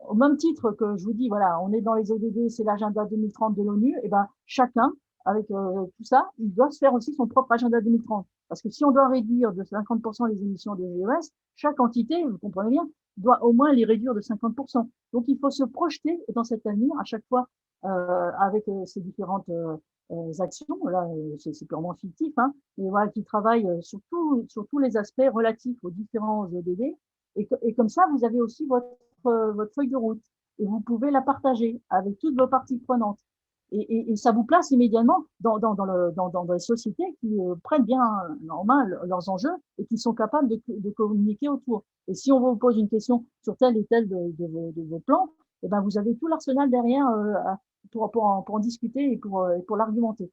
[SPEAKER 1] au même titre que je vous dis, voilà, on est dans les ODD, c'est l'agenda 2030 de l'ONU, et ben chacun, avec tout ça, il doit se faire aussi son propre agenda 2030. Parce que si on doit réduire de 50% les émissions de GES, chaque entité, vous comprenez bien, doit au moins les réduire de 50%. Donc il faut se projeter dans cet avenir à chaque fois avec ces différentes actions. Là, c'est purement fictif, hein, mais voilà, qui travaillent sur tous les aspects relatifs aux différents ODD. Et comme ça, vous avez aussi votre feuille de route et vous pouvez la partager avec toutes vos parties prenantes. Et ça vous place immédiatement dans les sociétés qui prennent bien en main leurs enjeux et qui sont capables de communiquer autour. Et si on vous pose une question sur tel et tel de vos plans, eh ben vous avez tout l'arsenal derrière pour en discuter et pour l'argumenter.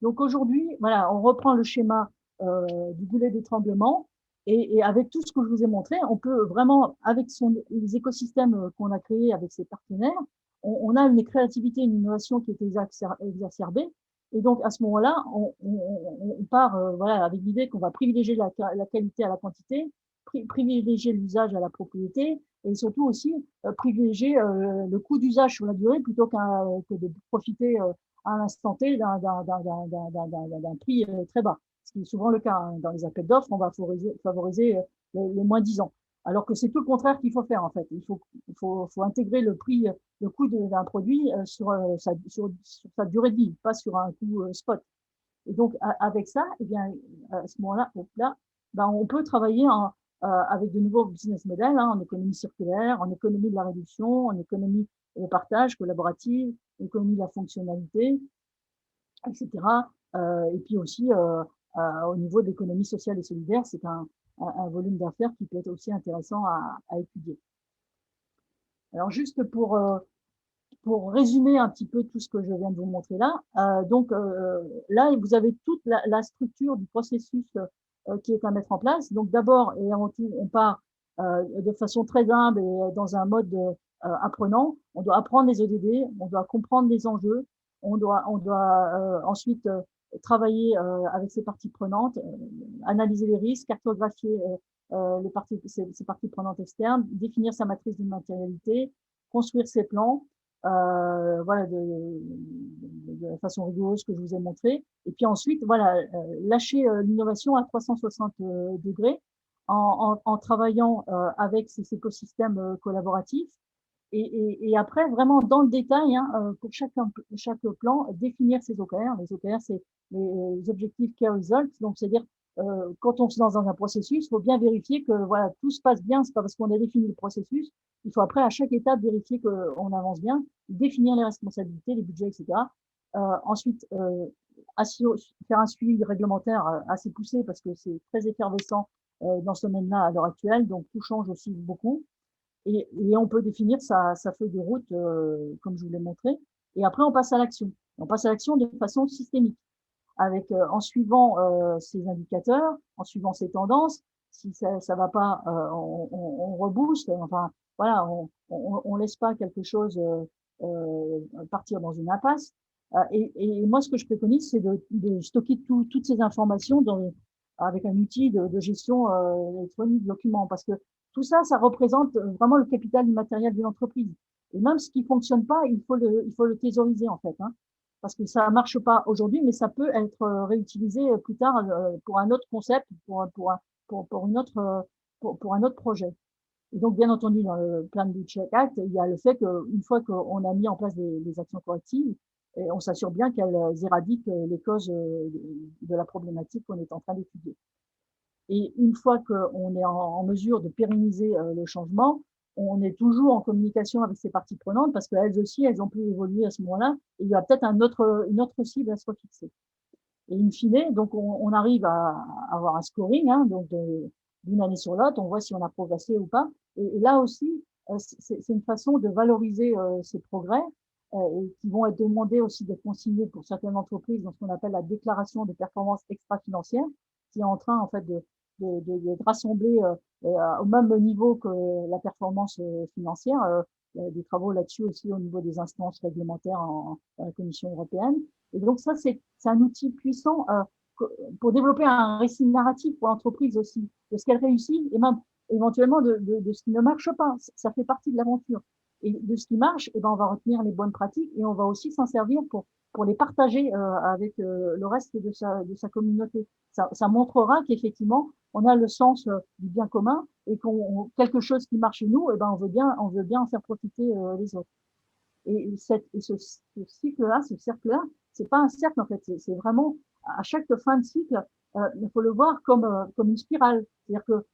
[SPEAKER 1] Donc aujourd'hui, voilà, on reprend le schéma du goulet d'étranglement et avec tout ce que je vous ai montré, on peut vraiment, avec les écosystèmes qu'on a créés avec ses partenaires, on a une créativité, une innovation qui est exacerbée. Et donc à ce moment-là, on part voilà, avec l'idée qu'on va privilégier la qualité à la quantité, privilégier l'usage à la propriété et surtout aussi privilégier le coût d'usage sur la durée plutôt que de profiter à l'instant T d'un prix très bas. Ce qui est souvent le cas hein. Dans les appels d'offres, on va favoriser le moins 10 ans. Alors que c'est tout le contraire qu'il faut faire en fait. Faut intégrer le coût d'un produit sur sa durée de vie, pas sur un coût spot. Et donc avec ça, eh bien, à ce moment-là, ben, on peut travailler avec de nouveaux business models hein, en économie circulaire, en économie de la réduction, en économie de partage collaborative, économie de la fonctionnalité, etc. Et puis aussi au niveau de l'économie sociale et solidaire, c'est un volume d'affaires qui peut être aussi intéressant à étudier. Alors juste pour résumer un petit peu tout ce que je viens de vous montrer là, donc là, vous avez toute la structure du processus qui est à mettre en place. Donc d'abord et avant tout, on part de façon très humble et dans un mode apprenant. On doit apprendre les ODD, on doit comprendre les enjeux, on doit ensuite travailler avec ces parties prenantes, analyser les risques, cartographier ces parties prenantes externes, définir sa matrice de matérialité, construire ses plans, voilà, de la façon rigoureuse que je vous ai montré. Et puis ensuite, voilà, lâcher l'innovation à 360 degrés en travaillant avec ces écosystèmes collaboratifs. Et après, vraiment dans le détail, hein, pour chaque plan, définir ses OKR. Les OKR, c'est les objectifs Key Results. Donc, c'est-à-dire, quand on se lance dans un processus, il faut bien vérifier que voilà, tout se passe bien. C'est pas parce qu'on a défini le processus. Il faut après, à chaque étape, vérifier qu'on avance bien, définir les responsabilités, les budgets, etc. Ensuite, faire un suivi réglementaire assez poussé parce que c'est très effervescent dans ce domaine-là à l'heure actuelle. Donc, tout change aussi beaucoup. Et on peut définir sa feuille de route, comme je vous l'ai montré. Et après, on passe à l'action. On passe à l'action de façon systémique, avec en suivant ces indicateurs, en suivant ces tendances. Si ça va pas, on rebooste. Enfin, voilà, on laisse pas quelque chose partir dans une impasse. Et moi, ce que je préconise, c'est de stocker toutes ces informations avec un outil de gestion électronique de documents, parce que tout ça, ça représente vraiment le capital immatériel d'une entreprise. Et même ce qui fonctionne pas, il faut le thésauriser en fait, hein, parce que ça marche pas aujourd'hui, mais ça peut être réutilisé plus tard pour un autre concept, pour une autre, pour un autre projet. Et donc, bien entendu, dans le plan de Check Act, il y a le fait qu'une fois qu'on a mis en place des actions correctives, et on s'assure bien qu'elles éradiquent les causes de la problématique qu'on est en train d'étudier. Et une fois qu'on est en mesure de pérenniser le changement, on est toujours en communication avec ces parties prenantes parce qu'elles aussi, elles ont pu évoluer à ce moment-là. Et il y a peut-être une autre cible à se refixer. Et in fine, donc on arrive à avoir un scoring, hein, donc d'une année sur l'autre, on voit si on a progressé ou pas. Et là aussi, c'est une façon de valoriser ces progrès et qui vont être demandés aussi d'être consignés pour certaines entreprises dans ce qu'on appelle la déclaration de performance extra-financière, qui est en train en fait de rassembler au même niveau que la performance financière. Il y a des travaux là-dessus aussi au niveau des instances réglementaires dans la Commission européenne. Et donc ça, c'est un outil puissant pour développer un récit narratif pour l'entreprise aussi, de ce qu'elle réussit et même éventuellement de ce qui ne marche pas. Ça fait partie de l'aventure. Et de ce qui marche, eh ben, on va retenir les bonnes pratiques et on va aussi s'en servir pour les partager avec le reste de sa communauté. Ça montrera qu'effectivement, on a le sens du bien commun et quelque chose qui marche chez nous, eh ben, on veut bien en faire profiter les autres. Ce cycle-là, ce cercle-là, c'est pas un cercle en fait, c'est vraiment à chaque fin de cycle, il faut le voir comme une spirale. C'est-à-dire que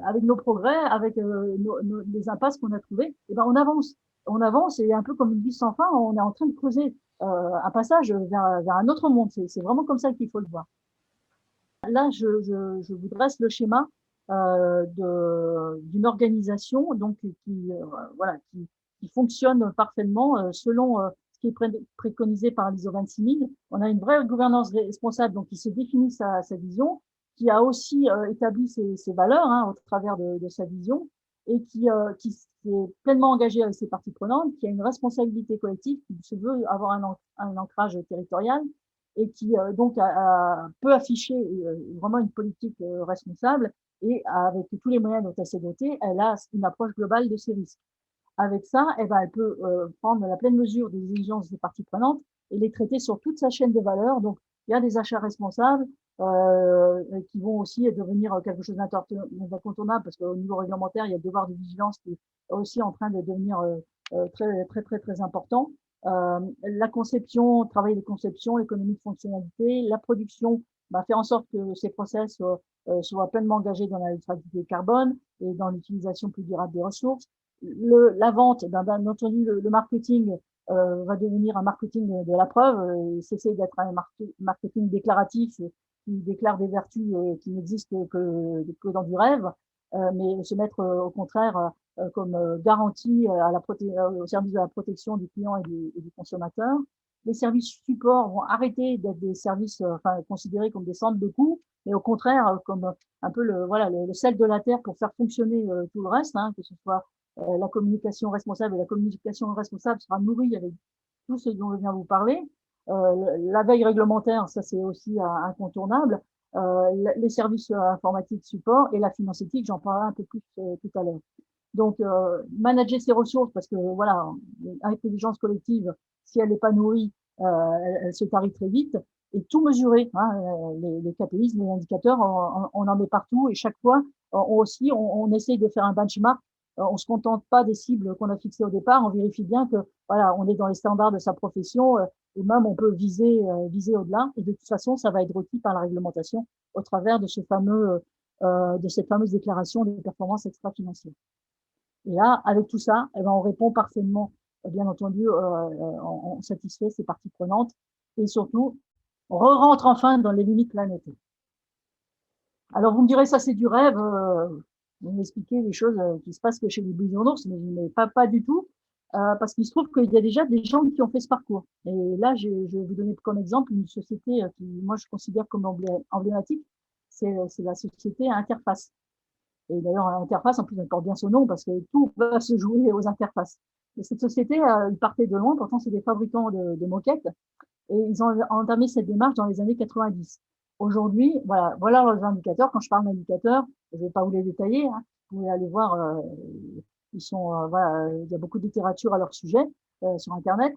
[SPEAKER 1] avec nos progrès, avec les impasses qu'on a trouvées, eh ben on avance et un peu comme une vie sans fin, on est en train de creuser un passage vers un autre monde. C'est vraiment comme ça qu'il faut le voir. Là, je vous dresse le schéma d'une organisation donc voilà qui fonctionne parfaitement selon ce qui est préconisé par l'ISO 26000. On a une vraie gouvernance responsable donc qui se définit sa vision, qui a aussi établi ses valeurs hein, au travers de sa vision et qui est pleinement engagé avec ses parties prenantes, qui a une responsabilité collective, qui se veut avoir un ancrage territorial et qui donc peut afficher vraiment une politique responsable et avec tous les moyens dont elle s'est dotée, elle a une approche globale de ces risques. Avec ça, eh ben, elle peut prendre la pleine mesure des exigences des parties prenantes et les traiter sur toute sa chaîne de valeur. Donc, il y a des achats responsables qui vont aussi devenir quelque chose d'incontournable parce qu'au niveau réglementaire, il y a le devoir de vigilance qui est aussi en train de devenir très important. La conception, travail de conception, l'économie de fonctionnalité, la production, faire en sorte que ces process soient pleinement engagés dans la neutralité carbone et dans l'utilisation plus durable des ressources. La vente, bien entendu, le marketing va devenir un marketing de la preuve, cesser d'être un marketing déclaratif qui déclare des vertus qui n'existent que dans du rêve, mais se mettre au contraire comme garantie au service de la protection du client et du consommateur. Les services support vont arrêter d'être des services considérés comme des centres de coûts, mais au contraire comme un peu le sel de la terre pour faire fonctionner tout le reste, hein, que ce soit la communication responsable, et la communication responsable sera nourrie avec tout ce dont je viens vous parler. La veille réglementaire, ça c'est aussi incontournable. Les services informatiques support et la finance éthique, j'en parlerai un peu plus tout à l'heure. Donc, manager ses ressources, parce que voilà, l'intelligence collective, si elle n'est pas nourrie, elle se tarit très vite. Et tout mesurer, hein, les KPI, les indicateurs, on en met partout et chaque fois, on essaye de faire un benchmark. On se contente pas des cibles qu'on a fixées au départ. On vérifie bien que voilà, on est dans les standards de sa profession et même on peut viser au-delà. Et de toute façon, ça va être requis par la réglementation au travers de de cette fameuse déclaration de performance extra-financière. Et là, avec tout ça, eh ben, on répond parfaitement, bien entendu, on satisfait ces parties prenantes et surtout, on rentre enfin dans les limites planétaires. Alors, vous me direz, ça c'est du rêve, vous m'expliquez les choses qui se passent que chez les bisounours, mais pas du tout, parce qu'il se trouve qu'il y a déjà des gens qui ont fait ce parcours. Et là, je vais vous donner comme exemple une société qui, moi, je considère comme emblématique, c'est la société Interface. Et d'ailleurs, Interface, en plus, elle porte bien son nom parce que tout va se jouer aux interfaces. Et cette société, ils partaient de loin, pourtant c'est des fabricants de moquettes, et ils ont entamé cette démarche dans les années 90. Aujourd'hui, voilà leurs indicateurs. Quand je parle d'indicateurs, je ne vais pas vous les détailler, hein. Vous pouvez aller voir, ils sont, il y a beaucoup de littérature à leur sujet sur Internet.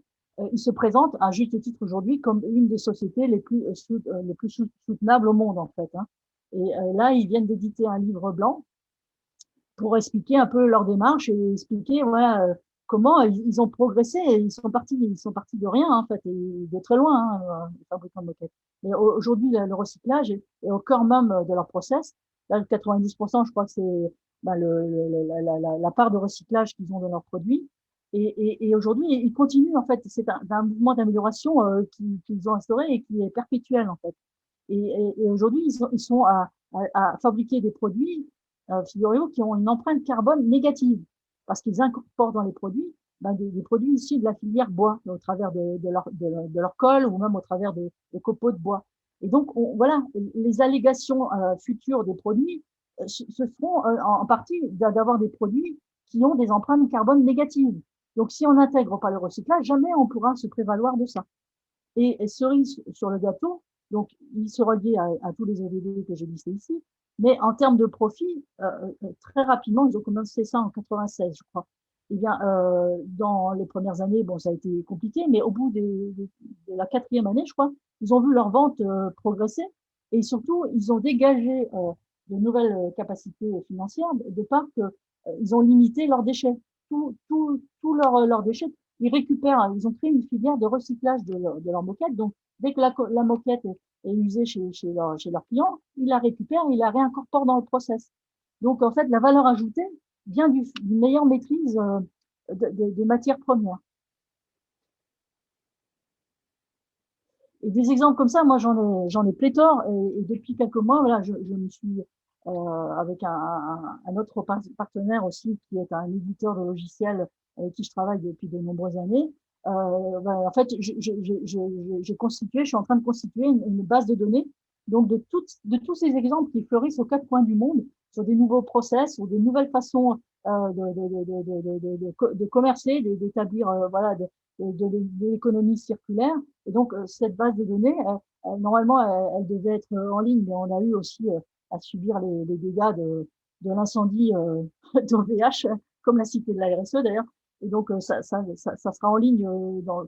[SPEAKER 1] Ils se présentent à juste titre aujourd'hui comme une des sociétés les plus soutenables au monde, en fait, hein. Et là, ils viennent d'éditer un livre blanc pour expliquer un peu leur démarche et expliquer voilà, comment ils ont progressé. Et ils sont partis de rien en fait, et de très loin, hein, les fabricants de moquettes. Mais aujourd'hui, le recyclage est au cœur même de leur process. Là, 90%, je crois que c'est la part de recyclage qu'ils ont dans leurs produits. Et aujourd'hui, ils continuent en fait. C'est un mouvement d'amélioration qu'ils ont instauré et qui est perpétuel en fait. Et aujourd'hui, ils sont à fabriquer des produits, figurez-vous, qui ont une empreinte carbone négative, parce qu'ils incorporent dans les produits des produits issus de la filière bois, au travers de leur colle ou même au travers de copeaux de bois. Et donc, voilà, les allégations futures des produits, ce seront en partie d'avoir des produits qui ont des empreintes carbone négatives. Donc, si on n'intègre pas le recyclage, jamais on pourra se prévaloir de ça. Et cerise sur le gâteau, donc il se relie à tous les ODD que j'ai listés ici, Mais en termes de profit, très rapidement, ils ont commencé ça en 96, je crois. Eh bien, dans les premières années, bon, ça a été compliqué, mais au bout de la quatrième année, je crois, ils ont vu leurs ventes progresser et surtout, ils ont dégagé de nouvelles capacités financières de part que ils ont limité leurs déchets. Tout leurs déchets, ils récupèrent, ils ont créé une filière de recyclage de leur moquette. Donc, dès que la moquette est usée chez leurs clients, ils la récupèrent, ils la réincorporent dans le process. Donc, en fait, la valeur ajoutée vient d'une meilleure maîtrise des matières premières. Et des exemples comme ça, moi, j'en ai pléthore. Et depuis quelques mois, voilà, je me suis, avec un autre partenaire aussi, qui est un éditeur de logiciels avec qui je travaille depuis de nombreuses années. Ben, en fait, j'ai constitué, je suis en train de constituer une base de données, donc de tous ces exemples qui fleurissent aux quatre coins du monde sur des nouveaux process, sur des nouvelles façons de commercer, d'établir, voilà, de l'économie circulaire. Et donc, cette base de données, normalement, elle devait être en ligne, mais on a eu aussi à subir les dégâts de l'incendie d'OVH, comme l'a cité de la RSE d'ailleurs. Et donc, ça sera en ligne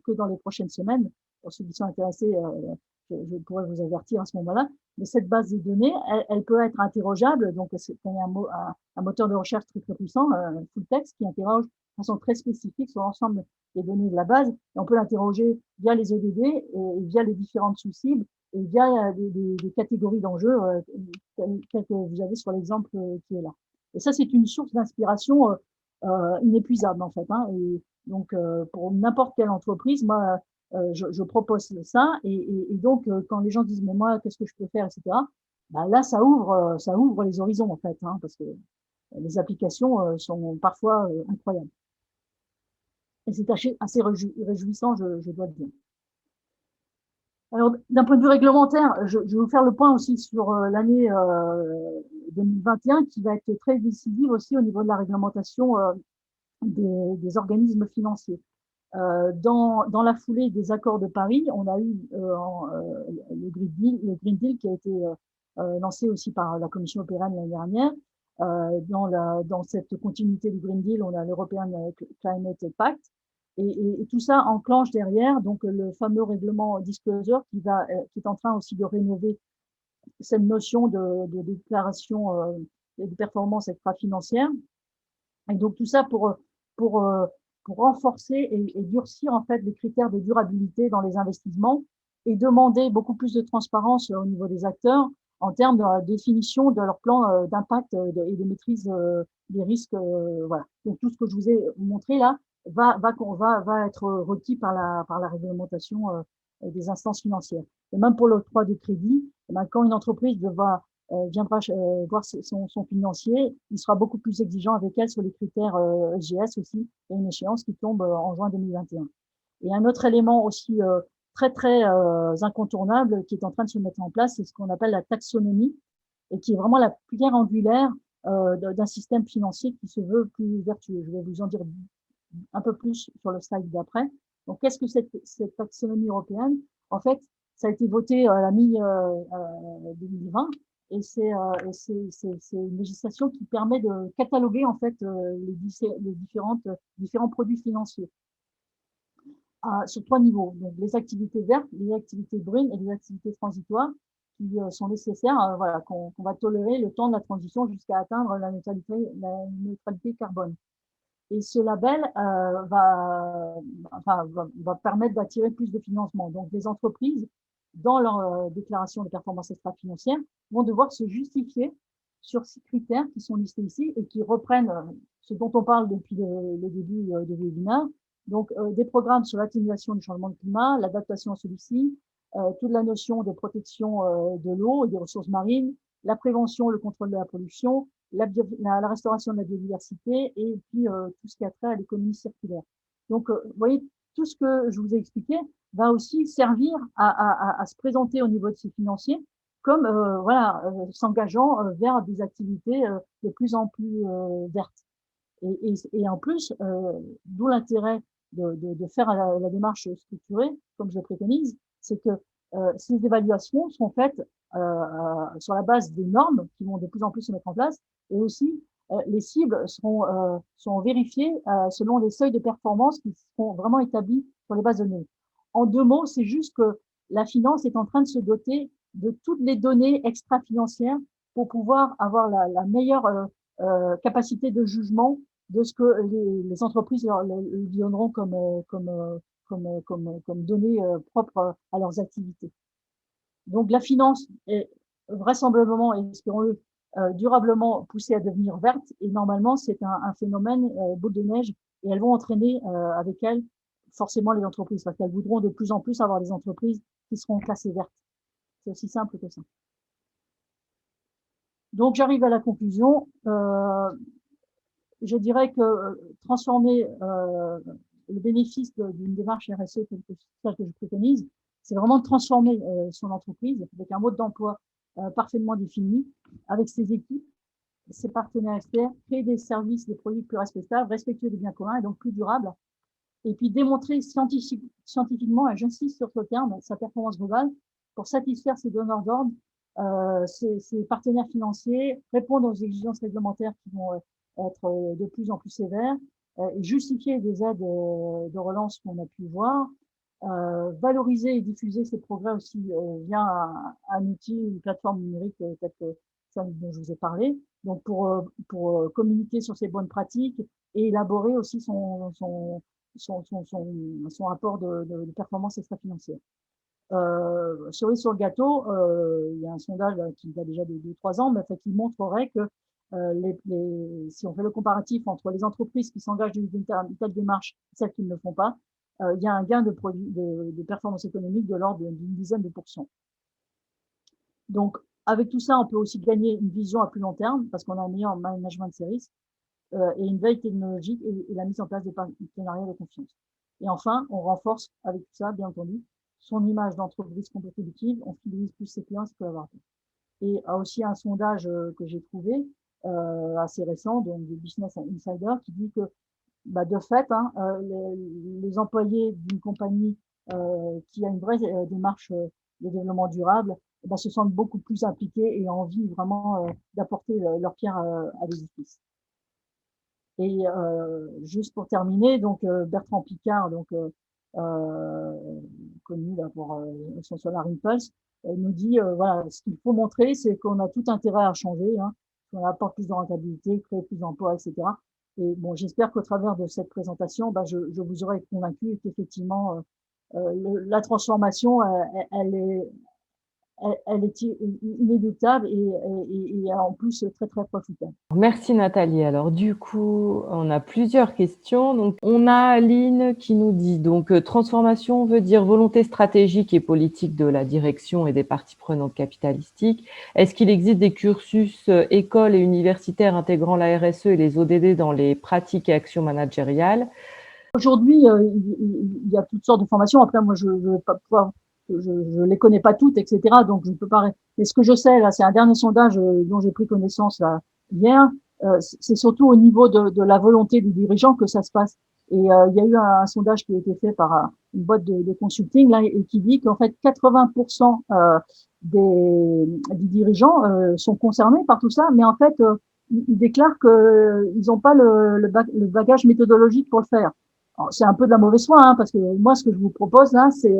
[SPEAKER 1] que dans les prochaines semaines. Pour ceux qui sont intéressés, je pourrais vous avertir à ce moment-là. Mais cette base de données, elle peut être interrogeable. Donc, c'est un moteur de recherche très, très puissant, full text, qui interroge de façon très spécifique sur l'ensemble des données de la base. Et on peut l'interroger via les ODD et via les différentes sous-cibles et via des catégories d'enjeux telles que vous avez sur l'exemple qui est là. Et ça, c'est une source d'inspiration inépuisable, en fait. Hein. Et donc, pour n'importe quelle entreprise, moi, je propose ça. Et donc, quand les gens disent, mais moi, qu'est-ce que je peux faire, etc., bah, là, ça ouvre les horizons, en fait, hein, parce que les applications sont parfois incroyables. Et c'est assez réjouissant, je dois le dire. Alors, d'un point de vue réglementaire, je vais vous faire le point aussi sur l'année 2021 qui va être très décisive aussi au niveau de la réglementation des organismes financiers. Dans la foulée des accords de Paris, on a eu le Green Deal qui a été lancé aussi par la Commission européenne l'année dernière. Dans cette continuité du Green Deal, on a l'European Climate Pact. Et tout ça enclenche derrière donc le fameux règlement disclosure qui est en train aussi de rénover cette notion de déclaration de performance extra-financière. Et donc tout ça pour, euh, pour renforcer et durcir en fait les critères de durabilité dans les investissements et demander beaucoup plus de transparence au niveau des acteurs en termes de la définition de leur plan d'impact et de maîtrise des risques. Voilà. Donc tout ce que je vous ai montré là va être requis par la réglementation des instances financières. Et même pour l'octroi de crédit, quand une entreprise viendra voir son financier, il sera beaucoup plus exigeant avec elle sur les critères SGS aussi, et une échéance qui tombe en juin 2021. Et un autre élément aussi très très incontournable qui est en train de se mettre en place, c'est ce qu'on appelle la taxonomie, et qui est vraiment la pierre angulaire d'un système financier qui se veut plus vertueux. Je vais vous en dire un peu plus sur le slide d'après. Donc, qu'est-ce que cette taxonomie européenne? En fait, ça a été voté à la mi-2020 et c'est une législation qui permet de cataloguer en fait les différents produits financiers sur trois niveaux. Donc, les activités vertes, les activités brunes et les activités transitoires qui sont nécessaires, voilà, qu'on va tolérer le temps de la transition jusqu'à atteindre la neutralité carbone. Et ce label va permettre d'attirer plus de financement. Donc, les entreprises, dans leur déclaration de performance extra-financière, vont devoir se justifier sur ces critères qui sont listés ici et qui reprennent ce dont on parle depuis le début du webinaire. Donc, des programmes sur l'atténuation du changement de climat, l'adaptation à celui-ci, toute la notion de protection de l'eau et des ressources marines, la prévention, le contrôle de la pollution, la restauration de la biodiversité et puis tout ce qui a trait à l'économie circulaire. Donc, vous voyez, tout ce que je vous ai expliqué va aussi servir à se présenter au niveau de ces financiers comme voilà, s'engageant vers des activités de plus en plus vertes. Et en plus, d'où l'intérêt de faire la démarche structurée, comme je préconise, c'est que Ces évaluations sont faites sur la base des normes qui vont de plus en plus se mettre en place, et aussi les cibles sont vérifiées selon les seuils de performance qui seront vraiment établis sur les bases de données. En 2 mots, c'est juste que la finance est en train de se doter de toutes les données extra-financières pour pouvoir avoir la meilleure capacité de jugement de ce que les entreprises leur donneront comme données propres à leurs activités. Donc la finance est vraisemblablement, et espérons-le, durablement poussée à devenir verte, et normalement c'est un phénomène boule de neige, et elles vont entraîner avec elles forcément les entreprises, parce qu'elles voudront de plus en plus avoir des entreprises qui seront classées vertes. C'est aussi simple que ça. Donc j'arrive à la conclusion. Je dirais que transformer le bénéfice d'une démarche RSE telle que je préconise, c'est vraiment de transformer son entreprise avec un mode d'emploi parfaitement défini, avec ses équipes, ses partenaires experts, créer des services, des produits plus respectables, respectueux des biens communs et donc plus durables, et puis démontrer scientifiquement, et j'insiste sur ce terme, sa performance globale pour satisfaire ses donneurs d'ordre, ses partenaires financiers, répondre aux exigences réglementaires qui vont être de plus en plus sévères, et justifier des aides de relance qu'on a pu voir, valoriser et diffuser ces progrès aussi via un outil, une plateforme numérique telle que celle dont je vous ai parlé, donc pour communiquer sur ces bonnes pratiques et élaborer aussi son rapport de performance extra-financière. Cerise sur le gâteau, il y a un sondage qui date déjà de 2-3 ans, mais qui montrerait que si on fait le comparatif entre les entreprises qui s'engagent dans une telle démarche et celles qui ne le font pas, il y a un gain de performance économique de l'ordre d'une dizaine de pourcents. Donc, avec tout ça, on peut aussi gagner une vision à plus long terme, parce qu'on a un meilleur management de ces risques, et une veille technologique et la mise en place de partenariats de confiance. Et enfin, on renforce avec tout ça, bien entendu, son image d'entreprise compétitive, on fidélise plus ses clients, ses collaborateurs. Et aussi un sondage que j'ai trouvé assez récent, donc du Business Insider, qui dit que de fait, les employés d'une compagnie qui a une vraie démarche de développement durable se sentent beaucoup plus impliqués et ont envie vraiment d'apporter leur pierre à l'édifice. Et juste pour terminer, donc Bertrand Piccard, donc connu là pour son Solar Impulse, nous dit voilà, ce qu'il faut montrer, c'est qu'on a tout intérêt à changer, qu'on apporte plus de rentabilité, créer plus d'emplois, etc. Et bon, j'espère qu'au travers de cette présentation, je vous aurai convaincu qu'effectivement la transformation, elle est inéluctable et en plus très très profitable.
[SPEAKER 2] Merci Nathalie. Alors du coup, on a plusieurs questions. Donc on a Aline qui nous dit donc transformation veut dire volonté stratégique et politique de la direction et des parties prenantes capitalistiques. Est-ce qu'il existe des cursus écoles et universitaires intégrant la RSE et les ODD dans les pratiques et actions managériales?
[SPEAKER 1] Aujourd'hui, il y a toutes sortes de formations. Après, moi, je ne vais pas pouvoir, je les connais pas toutes, etc. Donc, je ne peux pas. Mais ce que je sais, là, c'est un dernier sondage dont j'ai pris connaissance là, hier. C'est surtout au niveau de la volonté du dirigeant que ça se passe. Et il y a eu un sondage qui a été fait par une boîte de consulting là, et qui dit qu'en fait 80% des dirigeants sont concernés par tout ça, mais en fait ils déclarent qu'ils n'ont pas le bagage méthodologique pour le faire. C'est un peu de la mauvaise foi, parce que moi, ce que je vous propose là, c'est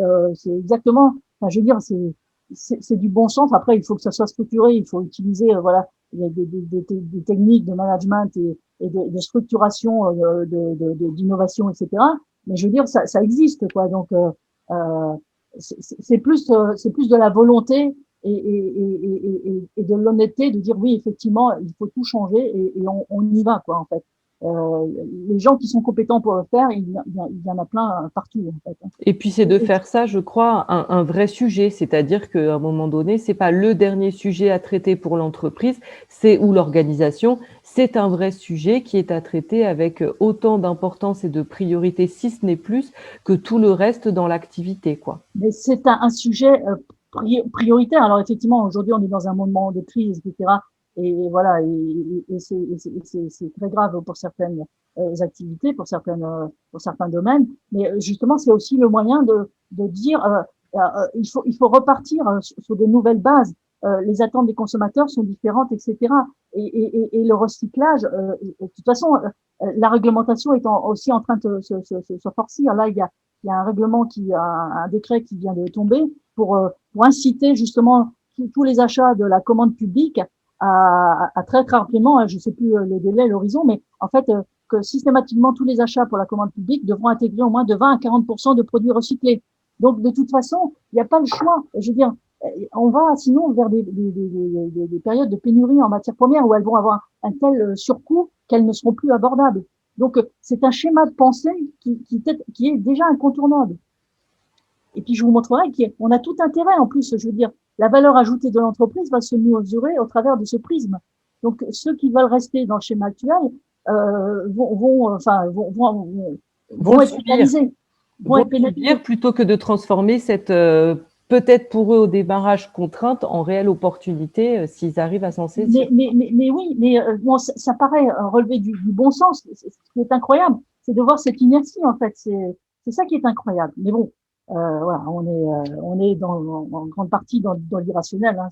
[SPEAKER 1] exactement, enfin, je veux dire, c'est du bon sens. Après, il faut que ça soit structuré, il faut utiliser, voilà, des techniques de management et de structuration, d'innovation, etc. Mais je veux dire, ça existe, quoi. Donc, c'est plus de la volonté et de l'honnêteté de dire oui, effectivement, il faut tout changer et on y va, quoi, en fait. Les gens qui sont compétents pour le faire, il y en a plein partout, en fait.
[SPEAKER 2] Et puis c'est de faire ça, je crois, un vrai sujet, c'est-à-dire qu'à un moment donné, c'est pas le dernier sujet à traiter pour l'entreprise, ou l'organisation, c'est un vrai sujet qui est à traiter avec autant d'importance et de priorité, si ce n'est plus, que tout le reste dans l'activité, quoi.
[SPEAKER 1] Mais c'est un sujet prioritaire. Alors effectivement, aujourd'hui, on est dans un moment de crise, etc. Et voilà, et c'est très grave pour certaines activités, pour certains domaines. Mais justement, c'est aussi le moyen de dire il faut repartir sur de nouvelles bases. Les attentes des consommateurs sont différentes, etc. Et le recyclage, de toute façon, la réglementation est aussi en train de se forcir. Là, il y a un règlement un décret qui vient de tomber pour inciter justement tous les achats de la commande publique à très rapidement, je ne sais plus le délai, l'horizon, mais en fait, que systématiquement tous les achats pour la commande publique devront intégrer au moins de 20 à 40% de produits recyclés. Donc, de toute façon, il n'y a pas le choix. Je veux dire, on va sinon vers des périodes de pénurie en matières premières où elles vont avoir un tel surcoût qu'elles ne seront plus abordables. Donc, c'est un schéma de pensée qui est déjà incontournable. Et puis, je vous montrerai qu'on a tout intérêt, en plus, je veux dire, la valeur ajoutée de l'entreprise va se mesurer au travers de ce prisme. Donc, ceux qui veulent rester dans le schéma actuel vont être pénalisés.
[SPEAKER 2] Vont subir plutôt que de transformer cette, peut-être pour eux au démarrage, contrainte en réelle opportunité s'ils arrivent à s'en saisir.
[SPEAKER 1] Mais oui, bon, ça paraît relever du bon sens. Ce qui est incroyable, c'est de voir cette inertie, en fait. C'est ça qui est incroyable. Mais bon, voilà, on est en grande partie dans l'irrationnel. Hein,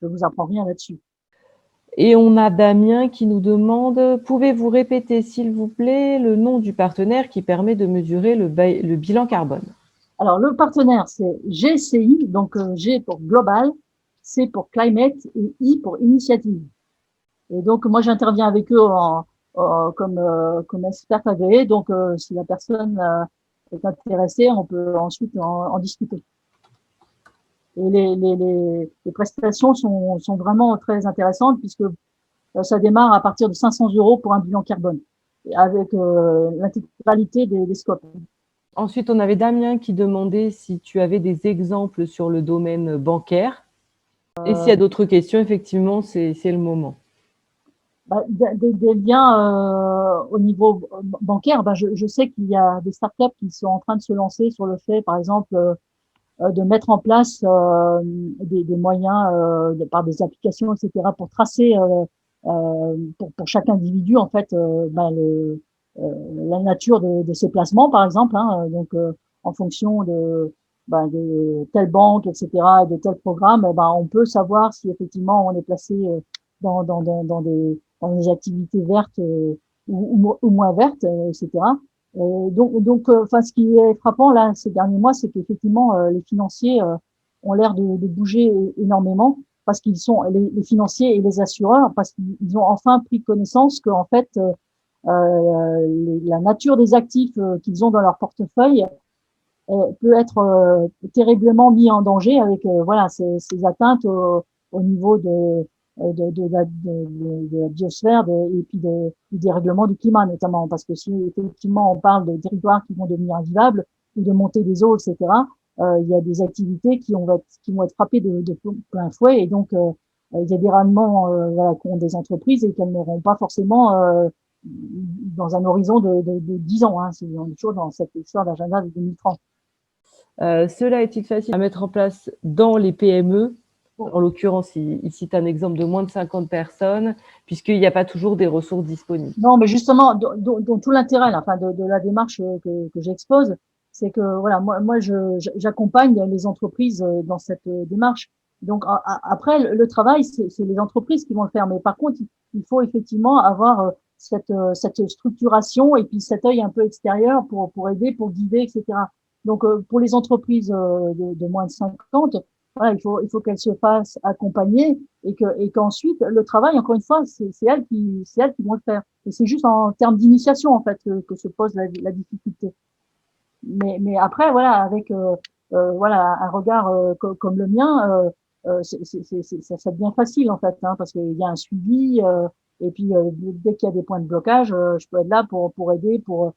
[SPEAKER 1] je vous apprends rien là-dessus.
[SPEAKER 2] Et on a Damien qui nous demande, pouvez-vous répéter s'il vous plaît le nom du partenaire qui permet de mesurer le bilan carbone?
[SPEAKER 1] Alors le partenaire c'est GCI, donc G pour global, C pour climate et I pour initiative. Et donc moi j'interviens avec eux comme expert agréé. Donc si la personne est intéressée, on peut ensuite en discuter. Et les prestations sont vraiment très intéressantes puisque ça démarre à partir de 500 € pour un bilan carbone, avec l'intégralité des scopes.
[SPEAKER 2] Ensuite, on avait Damien qui demandait si tu avais des exemples sur le domaine bancaire. Et s'il y a d'autres questions, effectivement, c'est le moment.
[SPEAKER 1] Des liens au niveau bancaire, je sais qu'il y a des startups qui sont en train de se lancer sur le fait, par exemple, de mettre en place des moyens par des applications, etc., pour tracer pour chaque individu en fait la nature de ses placements, par exemple. Hein, donc en fonction de telle banque, etc., et de tel programme, on peut savoir si effectivement on est placé dans des activités vertes ou moins vertes, etc. Enfin, ce qui est frappant là ces derniers mois, c'est qu'effectivement les financiers ont l'air de bouger énormément parce qu'ils sont les financiers et les assureurs parce qu'ils ont enfin pris connaissance que en fait la nature des actifs qu'ils ont dans leur portefeuille peut être terriblement mis en danger avec voilà ces atteintes au niveau de la biosphère et puis des règlements du climat notamment parce que si effectivement on parle de territoires qui vont devenir invivables ou de montée des eaux, etc., il y a des activités qui vont être frappées de plein fouet et donc il y a des rendements voilà, qu'ont des entreprises et qu'elles n'auront pas forcément dans un horizon de 10 ans. Hein, on est toujours dans cette histoire d'agenda de 2030.
[SPEAKER 2] Cela est-il facile à mettre en place dans les PME? En l'occurrence, il cite un exemple de moins de 50 personnes, puisqu'il n'y a pas toujours des ressources disponibles.
[SPEAKER 1] Non, mais justement, dont tout l'intérêt enfin, de la démarche que j'expose, c'est que voilà, moi j'accompagne les entreprises dans cette démarche. Donc après, le travail, c'est les entreprises qui vont le faire. Mais par contre, il faut effectivement avoir cette structuration et puis cet œil un peu extérieur pour aider, pour guider, etc. Donc pour les entreprises de moins de 50, voilà, il faut qu'elles se fassent accompagner et qu'ensuite le travail, encore une fois, c'est elles qui vont le faire. Et c'est juste en termes d'initiation en fait que se pose la difficulté. Mais après voilà, avec voilà un regard comme le mien, ça devient facile en fait, hein, parce qu'il y a un suivi et puis dès qu'il y a des points de blocage, je peux être là pour aider, pour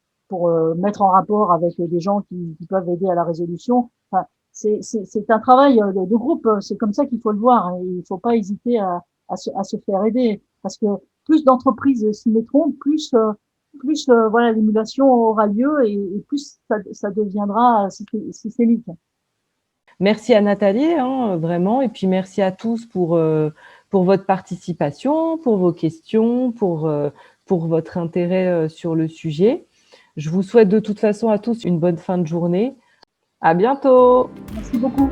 [SPEAKER 1] mettre en rapport avec des gens qui peuvent aider à la résolution. Enfin, c'est un travail de groupe, c'est comme ça qu'il faut le voir. Hein, il faut pas hésiter à se faire aider, parce que plus d'entreprises s'y mettront, plus voilà l'émulation aura lieu et plus ça deviendra systémique.
[SPEAKER 2] Merci à Nathalie, hein, vraiment, et puis merci à tous pour votre participation, pour vos questions, pour votre intérêt sur le sujet. Je vous souhaite de toute façon à tous une bonne fin de journée. À bientôt.
[SPEAKER 1] Merci beaucoup.